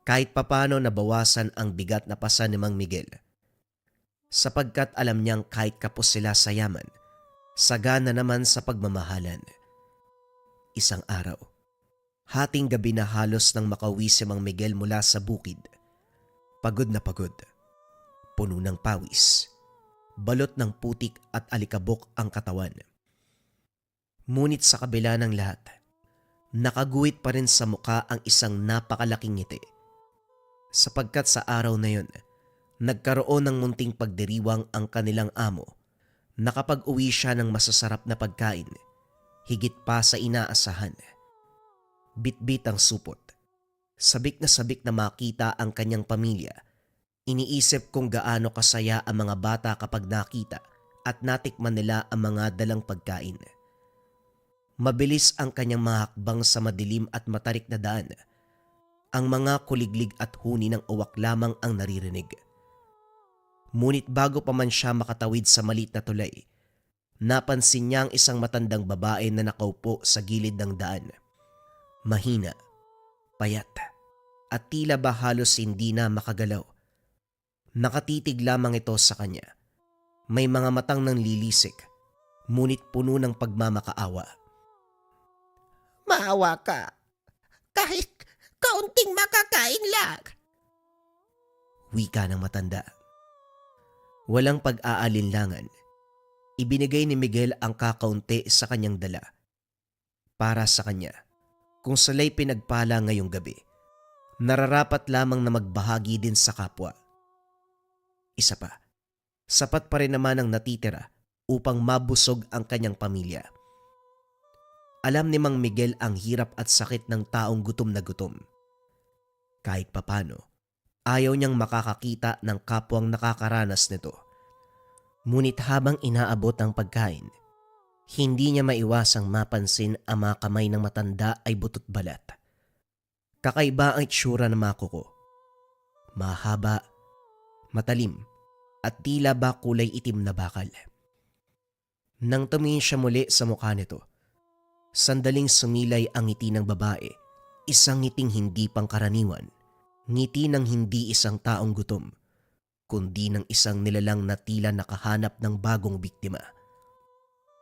kahit papano nabawasan ang bigat na pasa ni Mang Miguel. Sapagkat alam niyang kahit kapos sila sa yaman, sagana naman sa pagmamahalan. Isang araw, hating gabi na halos nang makauwi si Mang Miguel mula sa bukid. Pagod na pagod, puno ng pawis, balot ng putik at alikabok ang katawan. Ngunit sa kabila ng lahat, nakaguhit pa rin sa muka ang isang napakalaking ngiti. Sapagkat sa araw na yun, nagkaroon ng munting pagdiriwang ang kanilang amo. Nakapag-uwi siya ng masasarap na pagkain, higit pa sa inaasahan. Bitbit ang supot. Sabik na makita ang kanyang pamilya. Iniisip kung gaano kasaya ang mga bata kapag nakita at natikman nila ang mga dalang pagkain. Mabilis ang kanyang mga hakbang sa madilim at matarik na daan. Ang mga kuliglig at huni ng uwak lamang ang naririnig. Ngunit bago pa man siya makatawid sa maliit na tulay, napansin niya ang isang matandang babae na nakaupo sa gilid ng daan. Mahina, payat, at tila ba halos hindi na makagalaw. Nakatitig lamang ito sa kanya. May mga matang nanlilisik, ngunit puno ng pagmamakaawa. Maawa ka. Kahit kaunting makakain lang. Wika ng matanda. Walang pag-aalinlangan, ibinigay ni Miguel ang kakaunti sa kanyang dala. Para sa kanya, kung sila'y pinagpala ngayong gabi, nararapat lamang na magbahagi din sa kapwa. Isa pa, sapat pa rin naman ang natitira upang mabusog ang kanyang pamilya. Alam ni Mang Miguel ang hirap at sakit ng taong gutom na gutom. Kahit papano, ayaw niyang makakakita ng kapwang nakakaranas nito. Ngunit habang inaabot ang pagkain, hindi niya maiwasang mapansin ang mga kamay ng matanda ay butot balat. Kakaiba ang itsura ng mga kuko. Mahaba, matalim, at tila ba kulay itim na bakal. Nang tumingin siya muli sa mukha nito, sandaling sumilay ang ngiti ng babae, isang ngiting hindi pangkaraniwan. Ngiti ng hindi isang taong gutom, kundi ng isang nilalang na tila nakahanap ng bagong biktima.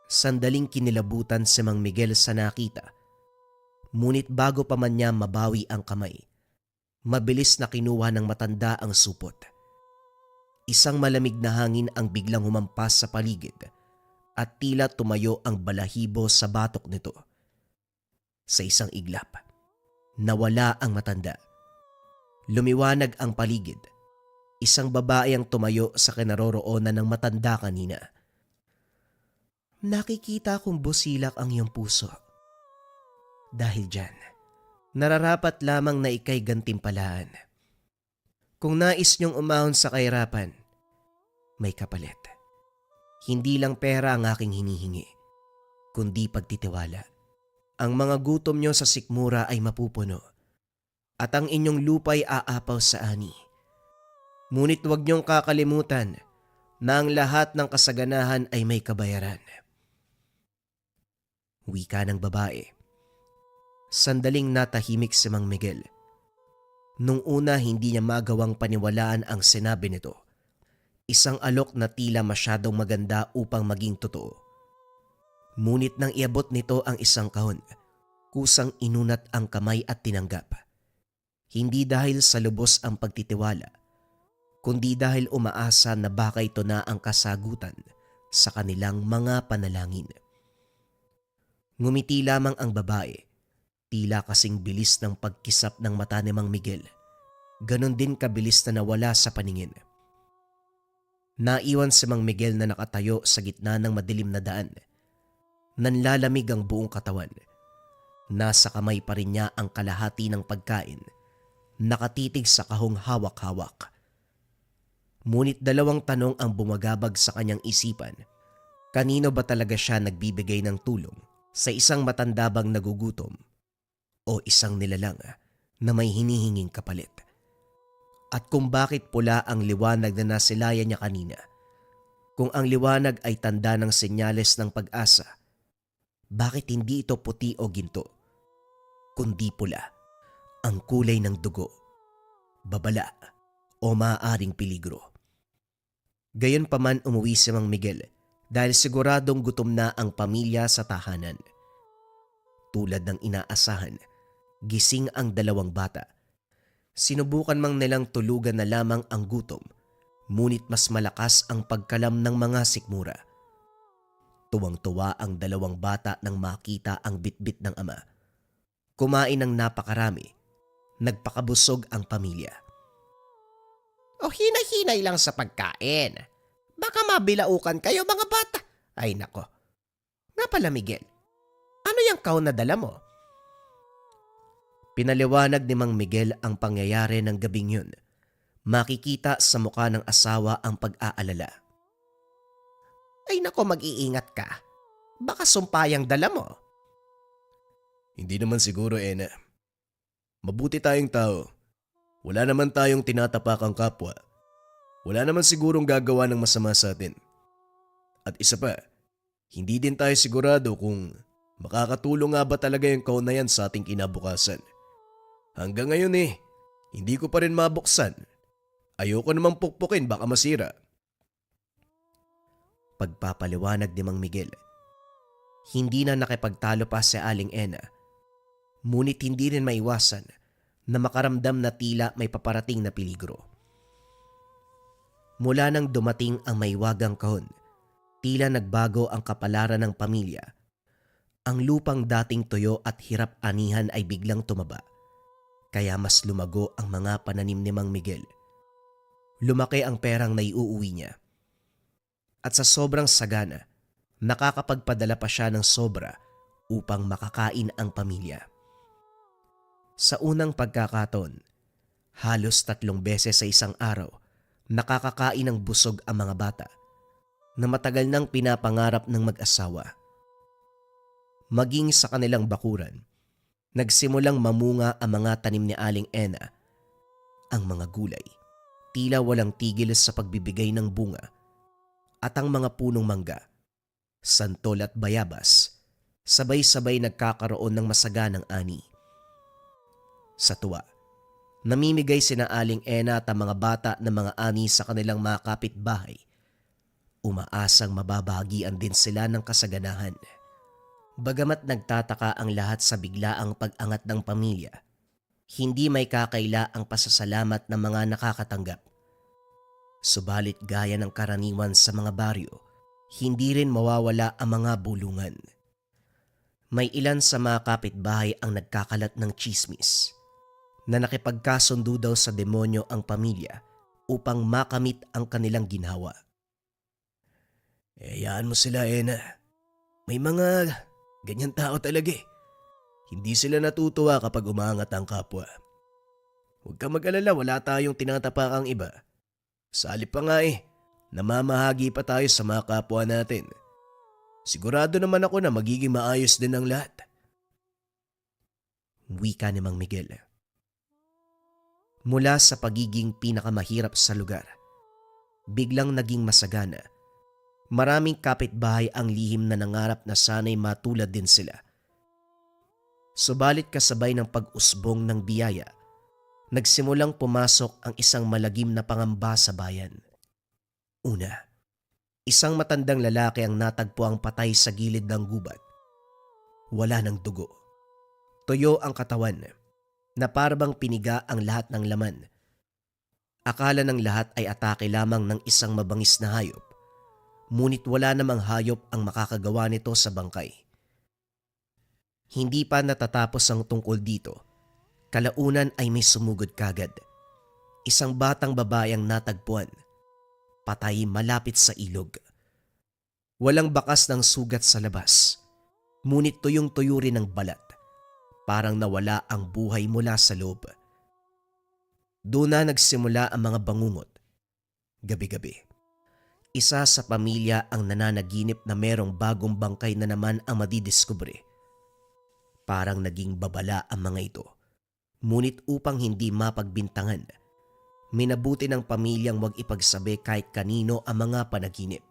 Sandaling kinilabutan si Mang Miguel sa nakita. Ngunit bago pa man niya mabawi ang kamay, mabilis na kinuha ng matanda ang supot. Isang malamig na hangin ang biglang humampas sa paligid at tila tumayo ang balahibo sa batok nito. Sa isang iglap, nawala ang matanda. Lumiwanag ang paligid. Isang babae ang tumayo sa kinaroroonan ng matanda kanina. Nakikita kong busilak ang iyong puso. Dahil dyan, nararapat lamang na ikay gantimpalaan. Kung nais niyong umahon sa kahirapan, may kapalit. Hindi lang pera ang aking hinihingi, kundi pagtitiwala. Ang mga gutom niyo sa sikmura ay mapupuno, at ang inyong lupa'y aapaw sa ani. Ngunit huwag niyong kakalimutan na ang lahat ng kasaganahan ay may kabayaran. Wika ng babae. Sandaling natahimik si Mang Miguel. Nung una hindi niya magawang paniwalaan ang sinabi nito. Isang alok na tila masyadong maganda upang maging totoo. Ngunit nang iabot nito ang isang kahon, kusang inunat ang kamay at tinanggap. Hindi dahil sa lubos ang pagtitiwala, kundi dahil umaasa na baka ito na ang kasagutan sa kanilang mga panalangin. Ngumiti lamang ang babae, tila kasing bilis ng pagkisap ng mata ni Mang Miguel. Ganon din kabilis na nawala sa paningin. Naiwan si Mang Miguel na nakatayo sa gitna ng madilim na daan. Nanlalamig ang buong katawan. Nasa kamay pa rin niya ang kalahati ng pagkain, nakatitig sa kahong hawak-hawak. Ngunit dalawang tanong ang bumagabag sa kanyang isipan. Kanino ba talaga siya nagbibigay ng tulong? Sa isang matanda bang nagugutom? O isang nilalang na may hinihinging kapalit? At kung bakit pula ang liwanag na nasilayan niya kanina? Kung ang liwanag ay tanda ng senyales ng pag-asa, bakit hindi ito puti o ginto, kundi pula, ang kulay ng dugo, babala o maaaring peligro? Gayunpaman umuwi si Mang Miguel dahil siguradong gutom na ang pamilya sa tahanan. Tulad ng inaasahan, gising ang dalawang bata. Sinubukan mang nilang tulugan na lamang ang gutom, ngunit mas malakas ang pagkalam ng mga sikmura. Tuwang-tuwa ang dalawang bata nang makita ang bitbit ng ama. Kumain ng napakarami, nagpakabusog ang pamilya. O hinay-hinay lang sa pagkain. Baka mabilaukan kayo mga bata. Ay nako. Nga pala Miguel, ano yung kahon na dala mo? Pinaliwanag ni Mang Miguel ang pangyayari ng gabing yun. Makikita sa mukha ng asawa ang pag-aalala. Ay nako, mag-iingat ka. Baka sumpayang dala mo. Hindi naman siguro, Ena. Mabuti tayong tao. Wala naman tayong tinatapakang kapwa. Wala naman sigurong gagawa ng masama sa atin. At isa pa, hindi din tayo sigurado kung makakatulong nga ba talaga yung kahon na yan sa ating kinabukasan. Hanggang ngayon hindi ko pa rin mabuksan. Ayoko namang pukpukin, baka masira. Pagpapaliwanag ni Mang Miguel. Hindi na nakipagtalo pa si Aling Ena. Ngunit hindi rin maiwasan na makaramdam na tila may paparating na peligro. Mula nang dumating ang maiwagang kahon, tila nagbago ang kapalaran ng pamilya. Ang lupang dating tuyo at hirap anihan ay biglang tumaba, kaya mas lumago ang mga pananim ni Mang Miguel. Lumaki ang perang naiuuwi niya. At sa sobrang sagana, nakakapagpadala pa siya ng sobra upang makakain ang pamilya. Sa unang pagkakataon, halos 3 beses sa isang araw, nakakakain ng busog ang mga bata na matagal nang pinapangarap ng mag-asawa. Maging sa kanilang bakuran, nagsimulang mamunga ang mga tanim ni Aling Ena. Ang mga gulay, tila walang tigil sa pagbibigay ng bunga, at ang mga punong mangga, santol at bayabas, sabay-sabay nagkakaroon ng masaganang ani. Sa tuwa, namimigay sina Aling Ena at ang mga bata ng mga ani sa kanilang mga kapitbahay. Umaasang mababahagian din sila ng kasaganahan. Bagamat nagtataka ang lahat sa biglaang pag-angat ng pamilya, hindi may kakaila ang pasasalamat ng mga nakakatanggap. Subalit gaya ng karaniwan sa mga baryo, hindi rin mawawala ang mga bulungan. May ilan sa mga kapitbahay ang nagkakalat ng tsismis na nakipagkasundo daw sa demonyo ang pamilya upang makamit ang kanilang ginhawa. Hayaan mo sila, Ena. May mga ganyan tao talaga eh. Hindi sila natutuwa kapag umangat ang kapwa. Huwag kang mag-alala, wala tayong tinatapakang iba. Sa halip pa nga eh, namamahagi pa tayo sa mga kapwa natin. Sigurado naman ako na magiging maayos din ang lahat. Wika ni Mang Miguel. Mula sa pagiging pinakamahirap sa lugar, biglang naging masagana. Maraming kapitbahay ang lihim na nangarap na sana'y matulad din sila. Subalit kasabay ng pag-usbong ng biyaya, nagsimulang pumasok ang isang malagim na pangamba sa bayan. Una, isang matandang lalaki ang natagpo ang patay sa gilid ng gubat. Wala ng dugo. Tuyo ang katawan na parabang piniga ang lahat ng laman. Akala ng lahat ay atake lamang ng isang mabangis na hayop. Ngunit wala namang hayop ang makakagawa nito sa bangkay. Hindi pa natatapos ang tungkol dito. Kalaunan ay may sumugod kagad. Isang batang babae ang natagpuan. Patay malapit sa ilog. Walang bakas ng sugat sa labas. Ngunit tuyong-tuyo rin ang balat. Parang nawala ang buhay mula sa loob. Doon na nagsimula ang mga bangungot. Gabi-gabi. Isa sa pamilya ang nananaginip na merong bagong bangkay na naman ang madidiskubre. Parang naging babala ang mga ito. Ngunit upang hindi mapagbintangan, minabuti ng pamilyang wag ipagsabi kahit kanino ang mga panaginip.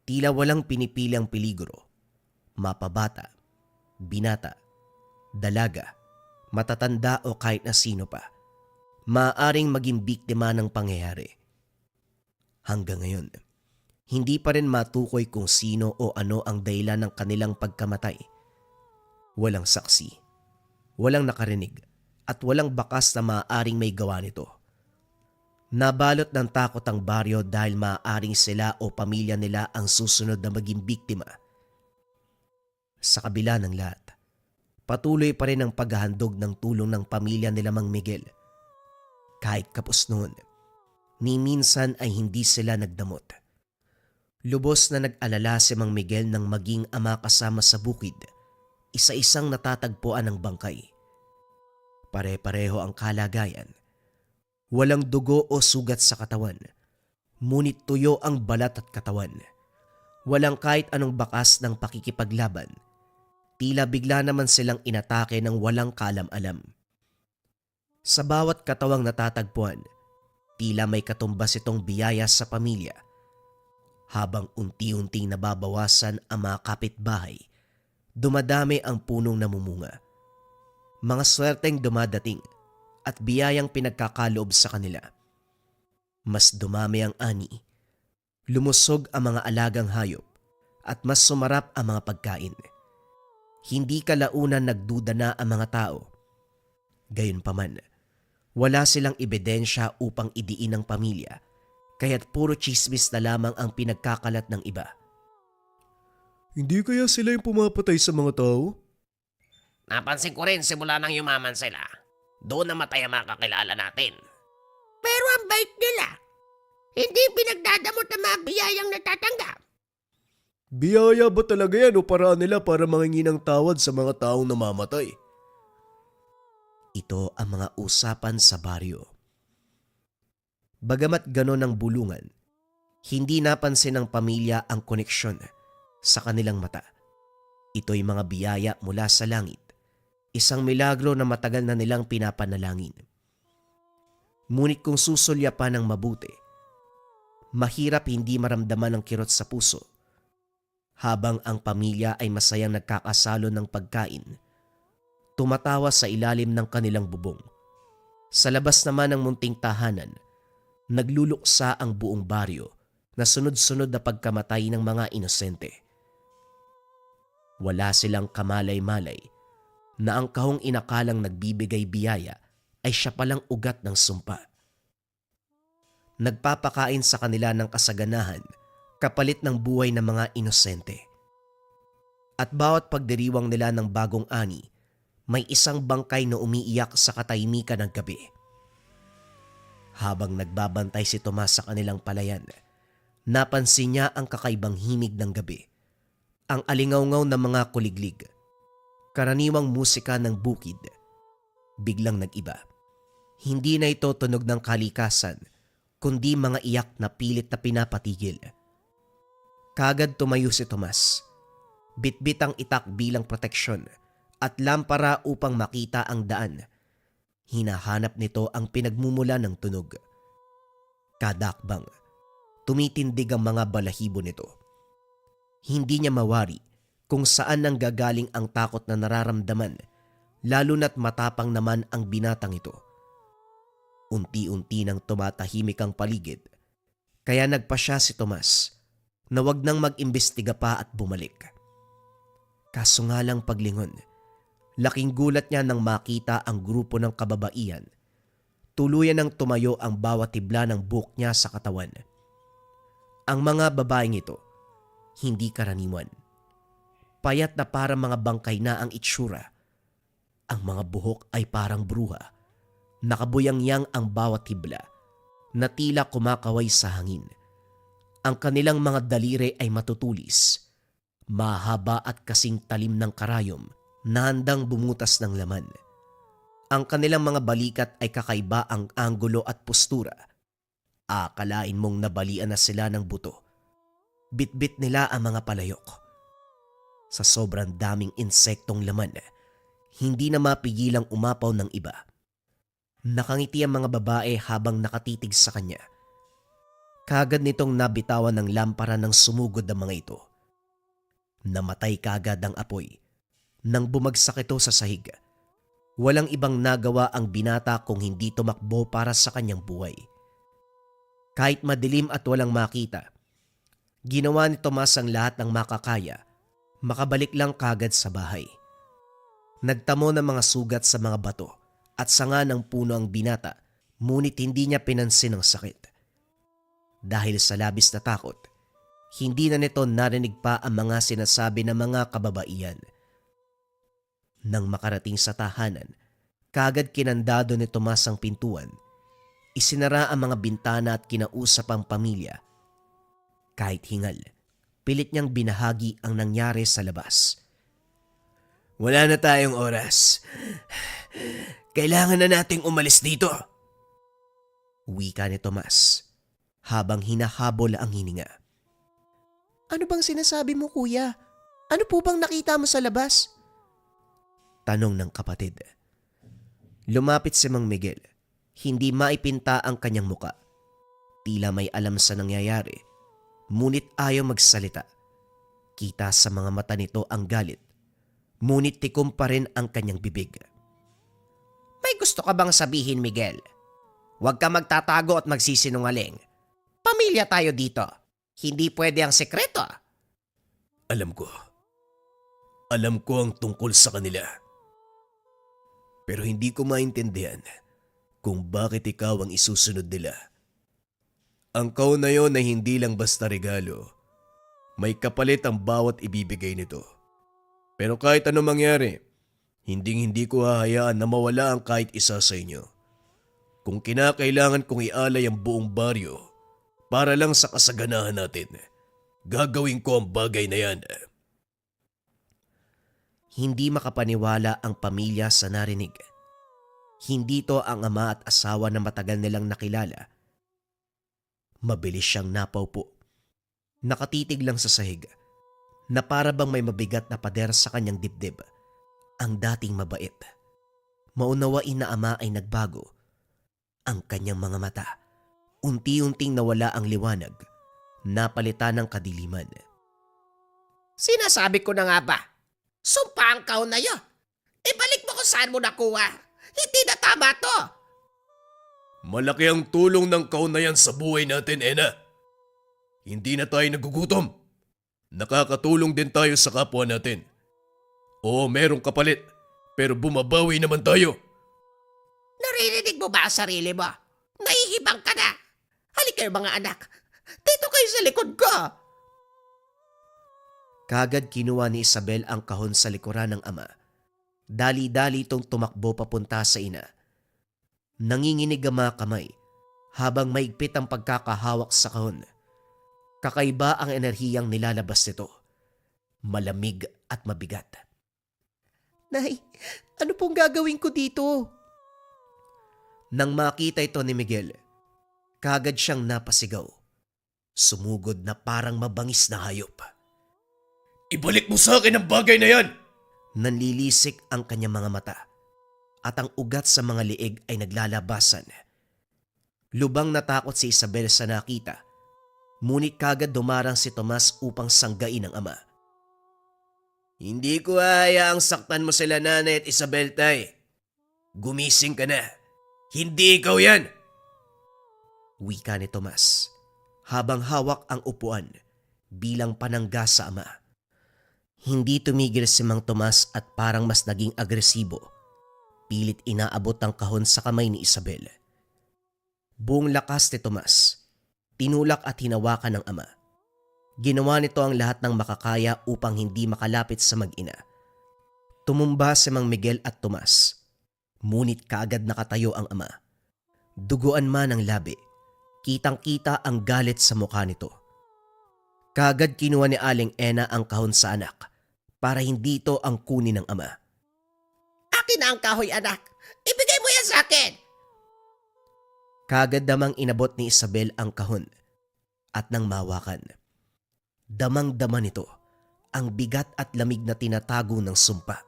Tila walang pinipilang peligro. Mapabata, binata, dalaga, matatanda o kahit na sino pa, maaaring maging biktima ng pangyayari. Hanggang ngayon, hindi pa rin matukoy kung sino o ano ang dahilan ng kanilang pagkamatay. Walang saksi, walang nakarinig, at walang bakas na maaaring may gawa nito. Nabalot ng takot ang baryo dahil maaaring sila o pamilya nila ang susunod na maging biktima. Sa kabila ng lahat, patuloy pa rin ang paghahandog ng tulong ng pamilya nila Mang Miguel. Kahit kapos noon, ni minsan ay hindi sila nagdamot. Lubos na nag-alala si Mang Miguel nang maging ama kasama sa bukid, isa-isang natatagpuan ng bangkay. Pare-pareho ang kalagayan. Walang dugo o sugat sa katawan, ngunit tuyo ang balat at katawan. Walang kahit anong bakas ng pakikipaglaban. Tila bigla naman silang inatake ng walang kalam-alam. Sa bawat katawang natatagpuan, tila may katumbas itong biyaya sa pamilya. Habang unti-unting nababawasan ang mga kapitbahay, dumadami ang punong namumunga. Mga swerteng dumadating at biyayang pinagkakaloob sa kanila. Mas dumami ang ani, lumusog ang mga alagang hayop at mas sumarap ang mga pagkain. Hindi kalaunan nagduda na ang mga tao. Gayunpaman, wala silang ebidensya upang idiin ang pamilya, kaya't puro chismis na lamang ang pinagkakalat ng iba. Hindi kaya sila yung pumapatay sa mga tao? Napansin ko rin simula nang yumaman sila. Doon namatay ang mga kakilala natin. Pero ang bait nila. Hindi pinagdadamot ang mga biyayang natatanggap. Biyaya ba talaga yan o paraan nila para mangingi ng tawad sa mga taong namamatay? Ito ang mga usapan sa baryo. Bagamat ganon ang bulungan, hindi napansin ng pamilya ang koneksyon sa kanilang mata. Ito'y mga biyaya mula sa langit, isang milagro na matagal na nilang pinapanalangin. Ngunit kung susulyapan ng mabuti, mahirap hindi maramdaman ang kirot sa puso. Habang ang pamilya ay masayang nagkakasalo ng pagkain, tumatawa sa ilalim ng kanilang bubong. Sa labas naman ng munting tahanan, nagluluksa ang buong baryo na sunod-sunod na pagkamatay ng mga inosente. Wala silang kamalay-malay na ang kahong inakalang nagbibigay biyaya ay siya palang ugat ng sumpa. Nagpapakain sa kanila ng kasaganahan kapalit ng buhay ng mga inosente. At bawat pagdiriwang nila ng bagong ani, may isang bangkay na umiiyak sa katahimikan ng gabi. Habang nagbabantay si Tomas sa kanilang palayan, napansin niya ang kakaibang himig ng gabi. ang alingawngaw ng mga kuliglig, karaniwang musika ng bukid, biglang nag-iba. Hindi na ito tunog ng kalikasan, kundi mga iyak na pilit na pinapatigil. Kagad tumayo si Tomas. Bitbit ang itak bilang proteksyon at lampara upang makita ang daan. Hinahanap nito ang pinagmumula ng tunog. Kadakbang, tumitindig ang mga balahibo nito. Hindi niya mawari kung saan nang gagaling ang takot na nararamdaman, lalo na't matapang naman ang binatang ito. Unti-unti nang tumatahimik ang paligid, kaya nagpasya si Tomas na wag nang mag-imbestiga pa at bumalik. Kaso nga lang paglingon, laking gulat niya nang makita ang grupo ng kababaihan. Tuluyan nang tumayo ang bawat tibla ng buhok niya sa katawan. Ang mga babaeng ito, hindi karaniwan. Payat na parang mga bangkay na ang itsura. Ang mga buhok ay parang bruha. Nakabuyang-yang ang bawat tibla na tila kumakaway sa hangin. Ang kanilang mga daliri ay matutulis, mahaba at kasing talim ng karayom na handang bumutas ng laman. Ang kanilang mga balikat ay kakaiba ang anggulo at postura. Akalain mong nabalian na sila ng buto. Bitbit nila ang mga palayok. Sa sobrang daming insektong laman, hindi na mapigilang umapaw ng iba. Nakangiti ang mga babae habang nakatitig sa kanya. Kagad nitong nabitawan ng lampara ng sumugod ang mga ito. Namatay kagad ang apoy. Nang bumagsak ito sa sahig, walang ibang nagawa ang binata kung hindi tumakbo para sa kanyang buhay. Kahit madilim at walang makita, ginawa ni Tomas ang lahat ng makakaya, makabalik lang kagad sa bahay. Nagtamo ng mga sugat sa mga bato at sanga ng puno ang binata, ngunit hindi niya pinansin ang sakit. Dahil sa labis na takot, hindi na nito narinig pa ang mga sinasabi ng mga kababaihan. Nang makarating sa tahanan, kagad kinandado ni Tomas ang pintuan. Isinara ang mga bintana at kinausap ang pamilya. Kahit hingal, pilit niyang binahagi ang nangyari sa labas. Wala na tayong oras. Kailangan na nating umalis dito. Wika ni Tomas habang hinahabol ang hininga. Ano bang sinasabi mo, kuya? Ano po bang nakita mo sa labas? Tanong ng kapatid. Lumapit si Mang Miguel. Hindi maipinta ang kanyang muka. Tila may alam sa nangyayari, ngunit ayaw magsalita. Kita sa mga mata nito ang galit, ngunit tikom pa rin ang kanyang bibig. May gusto ka bang sabihin, Miguel? Huwag ka magtatago at magsisinungaling. Pamilya tayo dito. Hindi pwede ang sekreto. Alam ko. Alam ko ang tungkol sa kanila. Pero hindi ko maintindihan kung bakit ikaw ang isusunod nila. Ang kaon na yon ay hindi lang basta regalo. May kapalit ang bawat ibibigay nito. Pero kahit ano mangyari, hindi ko hahayaan na mawala ang kahit isa sa inyo. Kung kinakailangan kong ialay ang buong baryo para lang sa kasaganahan natin, gagawin ko ang bagay na yan. Hindi makapaniwala ang pamilya sa narinig. Hindi to ang ama at asawa na matagal nilang nakilala. Mabilis siyang napaupo. Nakatitig lang sa sahig na para bang may mabigat na pader sa kanyang dibdib. Ang dating mabait, maunawain na ama ay nagbago. Ang kanyang mga mata, unti-unting nawala ang liwanag, napalitan ng kadiliman. Sinasabi ko na nga ba? Sumpa ang kaon na yun. Ibalik mo kung saan mo nakuha. Hindi na tama to. Malaki ang tulong ng kaon na yan sa buhay natin, Ena. Hindi na tayo nagugutom. Nakakatulong din tayo sa kapwa natin. Oo, merong kapalit, pero bumabawi naman tayo. Naririnig mo ba ang sarili mo? Nahihibang ka na. Halika kayo mga anak. Dito kayo sa likod ko. Kagad kinuha ni Isabel ang kahon sa likuran ng ama. Dali-dali itong tumakbo papunta sa ina. Nanginginig ang mga kamay habang maigpit ang pagkakahawak sa kahon. Kakaiba ang enerhiyang nilalabas nito. malamig at mabigat. Nay, ano pong gagawin ko dito? Nang makita ito ni Miguel, kagad siyang napasigaw. Sumugod na parang mabangis na hayop. Ibalik mo sa akin ang bagay na yan! Nanlilisik ang kanyang mga mata at ang ugat sa mga liig ay naglalabasan. Lubang natakot si Isabel sa nakita, ngunit kagad dumarang si Tomas upang sanggain ang ama. Hindi ko hayaang saktan mo sila, Nanay at Isabel, tay. Gumising ka na. Hindi ikaw yan! Wika ni Tomas habang hawak ang upuan bilang panangga sa ama. Hindi tumigil si Mang Tomas at parang mas naging agresibo. Pilit inaabot ang kahon sa kamay ni Isabel. Buong lakas ni Tomas, tinulak at hinawakan ng ama. Ginawa nito ang lahat ng makakaya upang hindi makalapit sa mag-ina. Tumumba si Mang Miguel at Tomas. Ngunit kaagad nakatayo ang ama. Duguan man ang labi, kitang-kita ang galit sa mukha nito. Kaagad kinuha ni Aling Ena ang kahon sa anak para hindi ito ang kunin ng ama. Akin na ang kahoy, anak. Ibigay mo yan sa akin. Kaagad damang inabot ni Isabel ang kahon at nang mawakan. Damang-dama nito ang bigat at lamig na tinatago ng sumpa.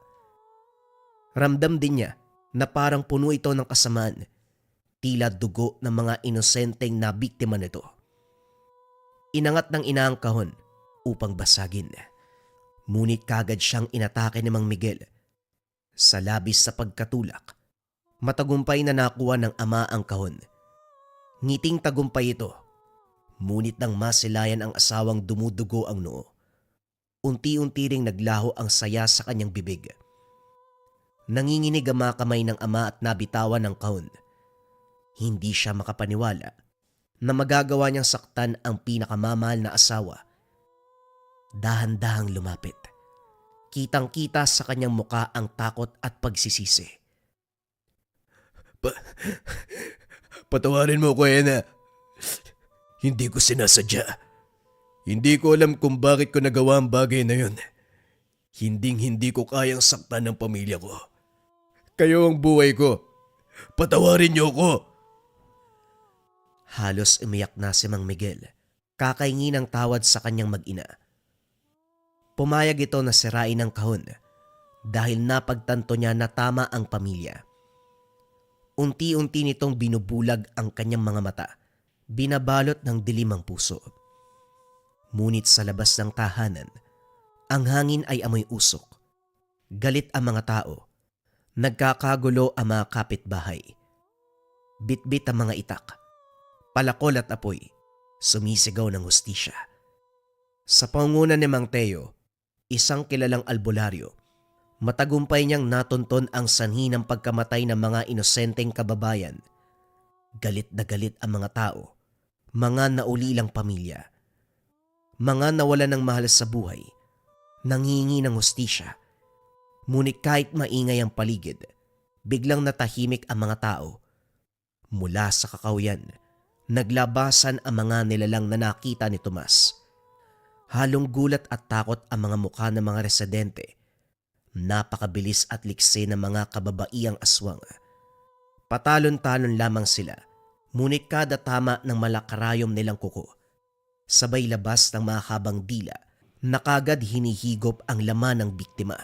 Ramdam din niya na parang puno ito ng kasamaan, tila dugo ng mga inosenteng na biktima nito. Inangat ng ina ang kahon upang basagin. Ngunit kagad siyang inatake ni Mang Miguel. Sa labis sa pagkatulak, matagumpay na nakuha ng ama ang kahon. Ngiting tagumpay ito, ngunit nang masilayan ang asawang dumudugo ang noo, unti-unti ring naglaho ang saya sa kanyang bibig. Nanginginig ang mga kamay ng ama at nabitawan ng kahon. Hindi siya makapaniwala na magagawa niyang saktan ang pinakamamahal na asawa. Dahan-dahang lumapit. Kitang-kita sa kanyang muka ang takot at pagsisisi. Patawarin mo ko, Ena. Hindi ko sinasadya. Hindi ko alam kung bakit ko nagawa ang bagay na yun. Hinding-hindi ko kayang saktan ng pamilya ko. Kayo ang buhay ko. Patawarin niyo ko. Halos umiyak na si Mang Miguel, kakaingi ng tawad sa kanyang mag-ina. Pumayag ito na sirain ang kahon dahil napagtanto niya na tama ang pamilya. Unti-unti nitong binubulag ang kanyang mga mata, binabalot ng dilim ang puso. Ngunit sa labas ng tahanan, ang hangin ay amoy usok. Galit ang mga tao. Nagkakagulo ang mga kapitbahay. Bitbit ang mga itak. Palakol at apoy. Sumisigaw ng hustisya. Sa pangunan ni Mang Teo, isang kilalang albularyo, matagumpay niyang natunton ang sanhi ng pagkamatay ng mga inosenteng kababayan. Galit na galit ang mga tao, mga naulilang pamilya, mga nawalan ng mahal sa buhay, nanghingi ng hustisya. Ngunit kahit maingay ang paligid, biglang natahimik ang mga tao. Mula sa kakauyan, naglabasan ang mga nilalang na nakita ni Tomas. Halong gulat at takot ang mga mukha ng mga residente. Napakabilis at liksi ng mga kababaiang aswang. Patalon-talon lamang sila, ngunit kada tama ng malakarayom nilang kuko, sabay labas ng mahabang dila na kagad hinihigop ang laman ng biktima.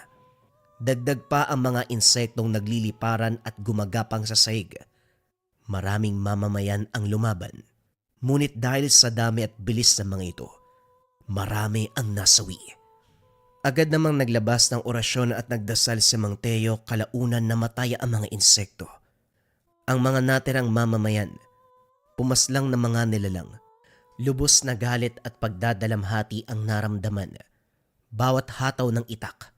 Dagdag pa ang mga insektong nagliliparan at gumagapang sa sahig. Maraming mamamayan ang lumaban. Ngunit dahil sa dami at bilis ng mga ito, marami ang nasawi. Agad namang naglabas ng orasyon at nagdasal si Mang Teo kalaunan na mataya ang mga insekto. Ang mga natirang mamamayan, pumaslang na mga nilalang, lubos na galit at pagdadalamhati ang naramdaman. Bawat hataw ng itak,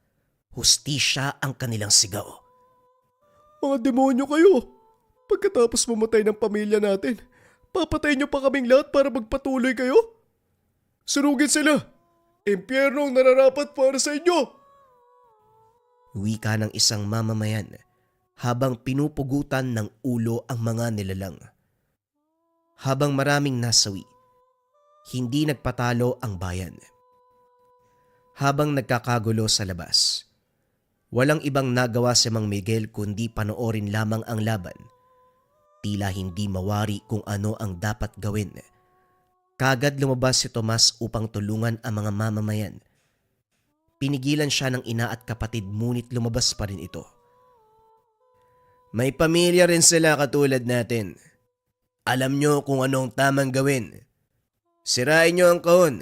hustisya ang kanilang sigaw. Mga demonyo kayo! Pagkatapos mamatay ng pamilya natin, papatayin niyo pa kaming lahat para magpatuloy kayo? Sunugin sila! Impyerno ang nararapat para sa inyo! Wika ng isang mamamayan habang pinupugutan ng ulo ang mga nilalang. Habang maraming nasawi, hindi nagpatalo ang bayan. Habang nagkakagulo sa labas, walang ibang nagawa si Mang Miguel kundi panoorin lamang ang laban. Tila hindi mawari kung ano ang dapat gawin. Kagad lumabas si Tomas upang tulungan ang mga mamamayan. Pinigilan siya ng ina at kapatid ngunit lumabas pa rin ito. May pamilya rin sila katulad natin. Alam nyo kung anong tamang gawin. Sirain nyo ang kahon.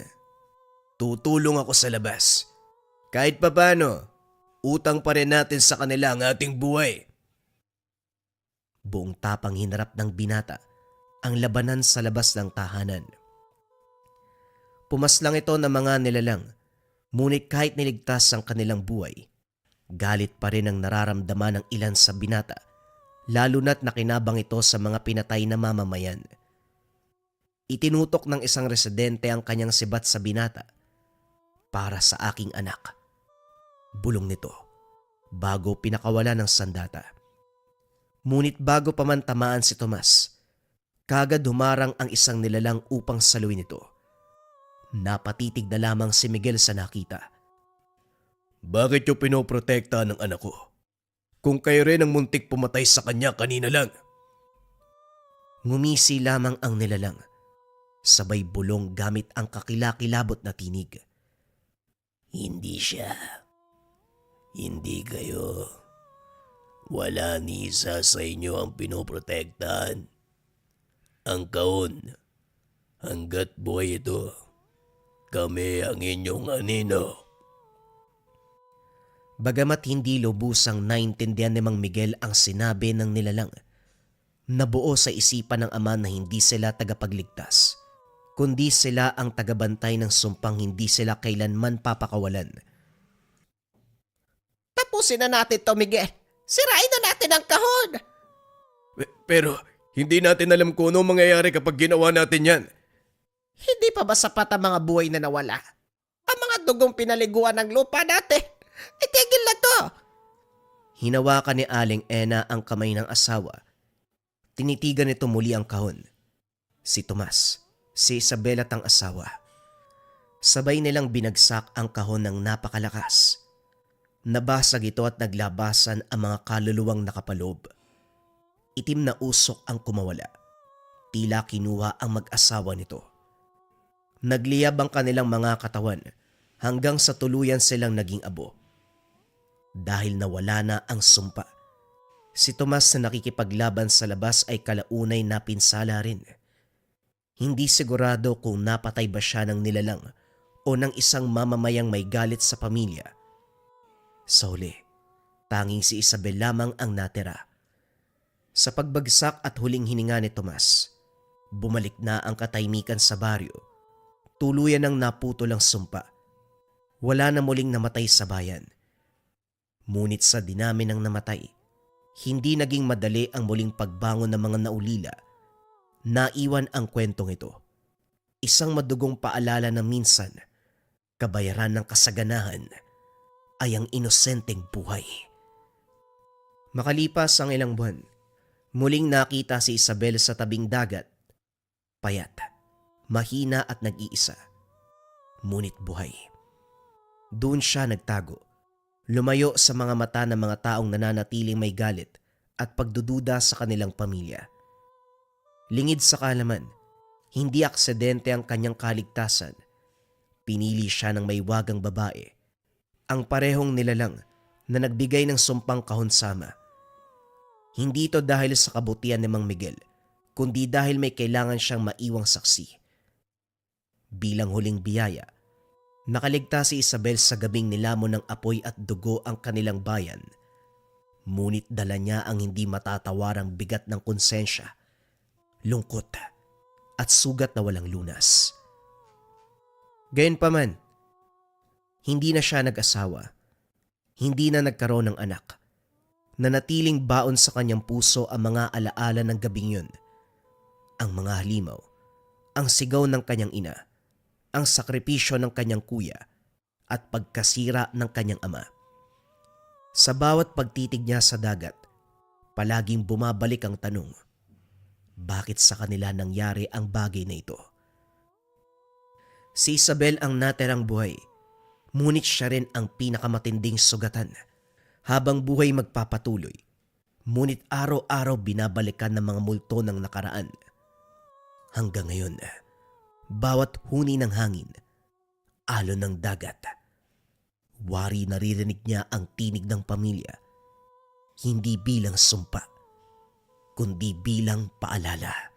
Tutulong ako sa labas. Kahit papano, utang pa rin natin sa kanila ang ating buhay. Buong tapang hinarap ng binata ang labanan sa labas ng tahanan. Pumaslang ito ng mga nilalang, ngunit kahit niligtas ang kanilang buhay, galit pa rin ang nararamdaman ng ilan sa binata, lalo na't nakinabang ito sa mga pinatay na mamamayan. Itinutok ng isang residente ang kanyang sibat sa binata. Para sa aking anak. Bulong nito, bago pinakawala ng sandata. Ngunit bago pa man tamaan si Tomas, kagad humarang ang isang nilalang upang saluin ito. Napatitig na lamang si Miguel sa nakita. Bakit yung pinoprotekta ng anak ko? Kung kayo rin ang muntik pumatay sa kanya kanina lang. Ngumisi lamang ang nilalang, sabay bulong gamit ang kakilakilabot na tinig. Hindi siya. Hindi kayo. Wala ni isa sa inyo ang pinoprotektahan. Ang kaon. Hanggat buhay ito, kami ang inyong anino. Bagamat hindi lubusang naintindihan ni Mang Miguel ang sinabi ng nilalang, nabuo sa isipan ng ama na hindi sila tagapagligtas, kundi sila ang tagabantay ng sumpang hindi sila kailanman papakawalan. Tapusin na natin to, Miguel. Sirain na natin ang kahon. Pero hindi natin alam kung ano mangyayari kapag ginawa natin yan. Hindi pa ba sapat ang mga buhay na nawala? Ang mga dugong pinaliguan ng lupa natin. Itigil na to. Hinawakan ni Aling Ena ang kamay ng asawa. Tinitigan nito muli ang kahon. Si Tomas, si Isabel at ang asawa. Sabay nilang binagsak ang kahon ng napakalakas. Nabasag ito at naglabasan ang mga kaluluwang nakapalob. Itim na usok ang kumawala. Tila kinuha ang mag-asawa nito. Nagliyab ang kanilang mga katawan hanggang sa tuluyan silang naging abo. Dahil nawala na ang sumpa, si Tomas na nakikipaglaban sa labas ay kalaunay napinsala rin. Hindi sigurado kung napatay ba siya ng nilalang o ng isang mamamayang may galit sa pamilya. Sa huli, tanging si Isabel lamang ang natira. Sa pagbagsak at huling hininga ni Tomas, bumalik na ang katahimikan sa baryo. Tuluyan ang naputol ang sumpa. Wala na muling namatay sa bayan. Ngunit sa dinami ng namatay, hindi naging madali ang muling pagbangon ng mga naulila. Naiwan ang kwentong ito. Isang madugong paalala na minsan, kabayaran ng kasaganahan ay ang inosenteng buhay. Makalipas ang ilang buwan, muling nakita si Isabel sa tabing dagat. Payat, mahina at nag-iisa. Ngunit buhay. Doon siya nagtago. Lumayo sa mga mata ng mga taong nananatiling may galit at pagdududa sa kanilang pamilya. Lingid sa kaalaman, hindi aksidente ang kanyang kaligtasan. Pinili siya ng may wagang babae, ang parehong nilalang na nagbigay ng sumpang kahon sama. Hindi ito dahil sa kabutihan ni Mang Miguel, kundi dahil may kailangan siyang maiwang saksi. Bilang huling biyaya, nakaligtas si Isabel sa gabing nilamon ng apoy at dugo ang kanilang bayan. Ngunit dala niya ang hindi matatawarang bigat ng konsensya, lungkot at sugat na walang lunas. Gayunpaman, hindi na siya nag-asawa, hindi na nagkaroon ng anak. Nanatiling baon sa kanyang puso ang mga alaala ng gabing yun. Ang mga halimaw, ang sigaw ng kanyang ina, ang sakripisyo ng kanyang kuya at pagkasira ng kanyang ama. Sa bawat pagtitig niya sa dagat, palaging bumabalik ang tanong, bakit sa kanila nangyari ang bagay na ito? Si Isabel ang natirang buhay, Ngunit siya rin ang pinakamatinding sugatan. Habang buhay magpapatuloy, ngunit araw-araw binabalikan ng mga multo ng nakaraan. Hanggang ngayon, bawat huni ng hangin, alon ng dagat, wari naririnig niya ang tinig ng pamilya, hindi bilang sumpa, kundi bilang paalala.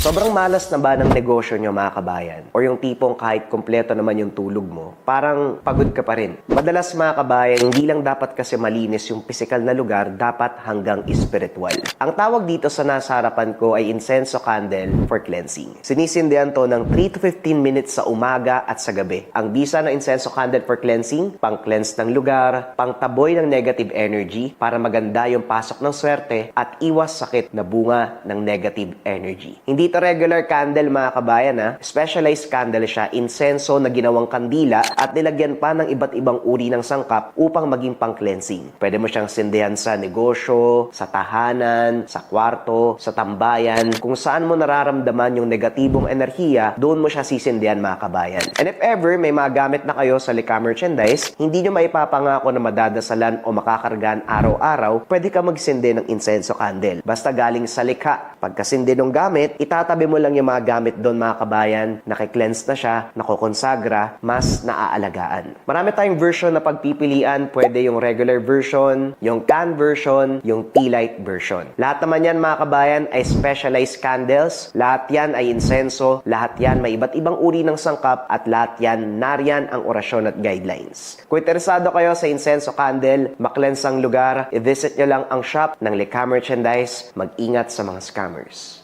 Sobrang malas na ba ng negosyo nyo mga kabayan? O yung tipong kahit kompleto naman yung tulog mo, parang pagod ka pa rin. Madalas mga kabayan, hindi lang dapat kasi malinis yung pisikal na lugar, dapat hanggang spiritual. Ang tawag dito sa nasa harapan ko ay incenso candle for cleansing. Sinisindihan to ng 3 to 15 minutes sa umaga at sa gabi. Ang bisa ng incenso candle for cleansing, pang-cleanse ng lugar, pang-taboy ng negative energy para maganda yung pasok ng swerte at iwas sakit na bunga ng negative energy. Hindi ito regular candle mga kabayan ha. Specialized candle siya, insenso na ginawang kandila at nilagyan pa ng iba't ibang uri ng sangkap upang maging pang-cleansing. Pwede mo siyang sindihan sa negosyo, sa tahanan, sa kwarto, sa tambayan. Kung saan mo nararamdaman yung negatibong enerhiya, doon mo siya sisindihan mga kabayan. And if ever may mga gamit na kayo sa Lika merchandise, hindi nyo maipapangako na madadasalan o makakargaan araw-araw, pwede ka magsindi ng insenso candle. Basta galing sa Lika. Pagkasindi ng gamit, itatabi mo lang yung mga gamit doon mga kabayan, nakikleanse na siya, nakokonsagra, mas naaalagaan. Marami tayong version na pagpipilian, pwede yung regular version, yung can version, yung tea light version. Lahat naman yan mga kabayan ay specialized candles, lahat yan ay insenso, lahat yan may iba't ibang uri ng sangkap at lahat yan nariyan ang orasyon at guidelines. Kung interesado kayo sa insenso candle, makleanse ang lugar, i-visit nyo lang ang shop ng Lika Merchandise, mag-ingat sa mga scammers.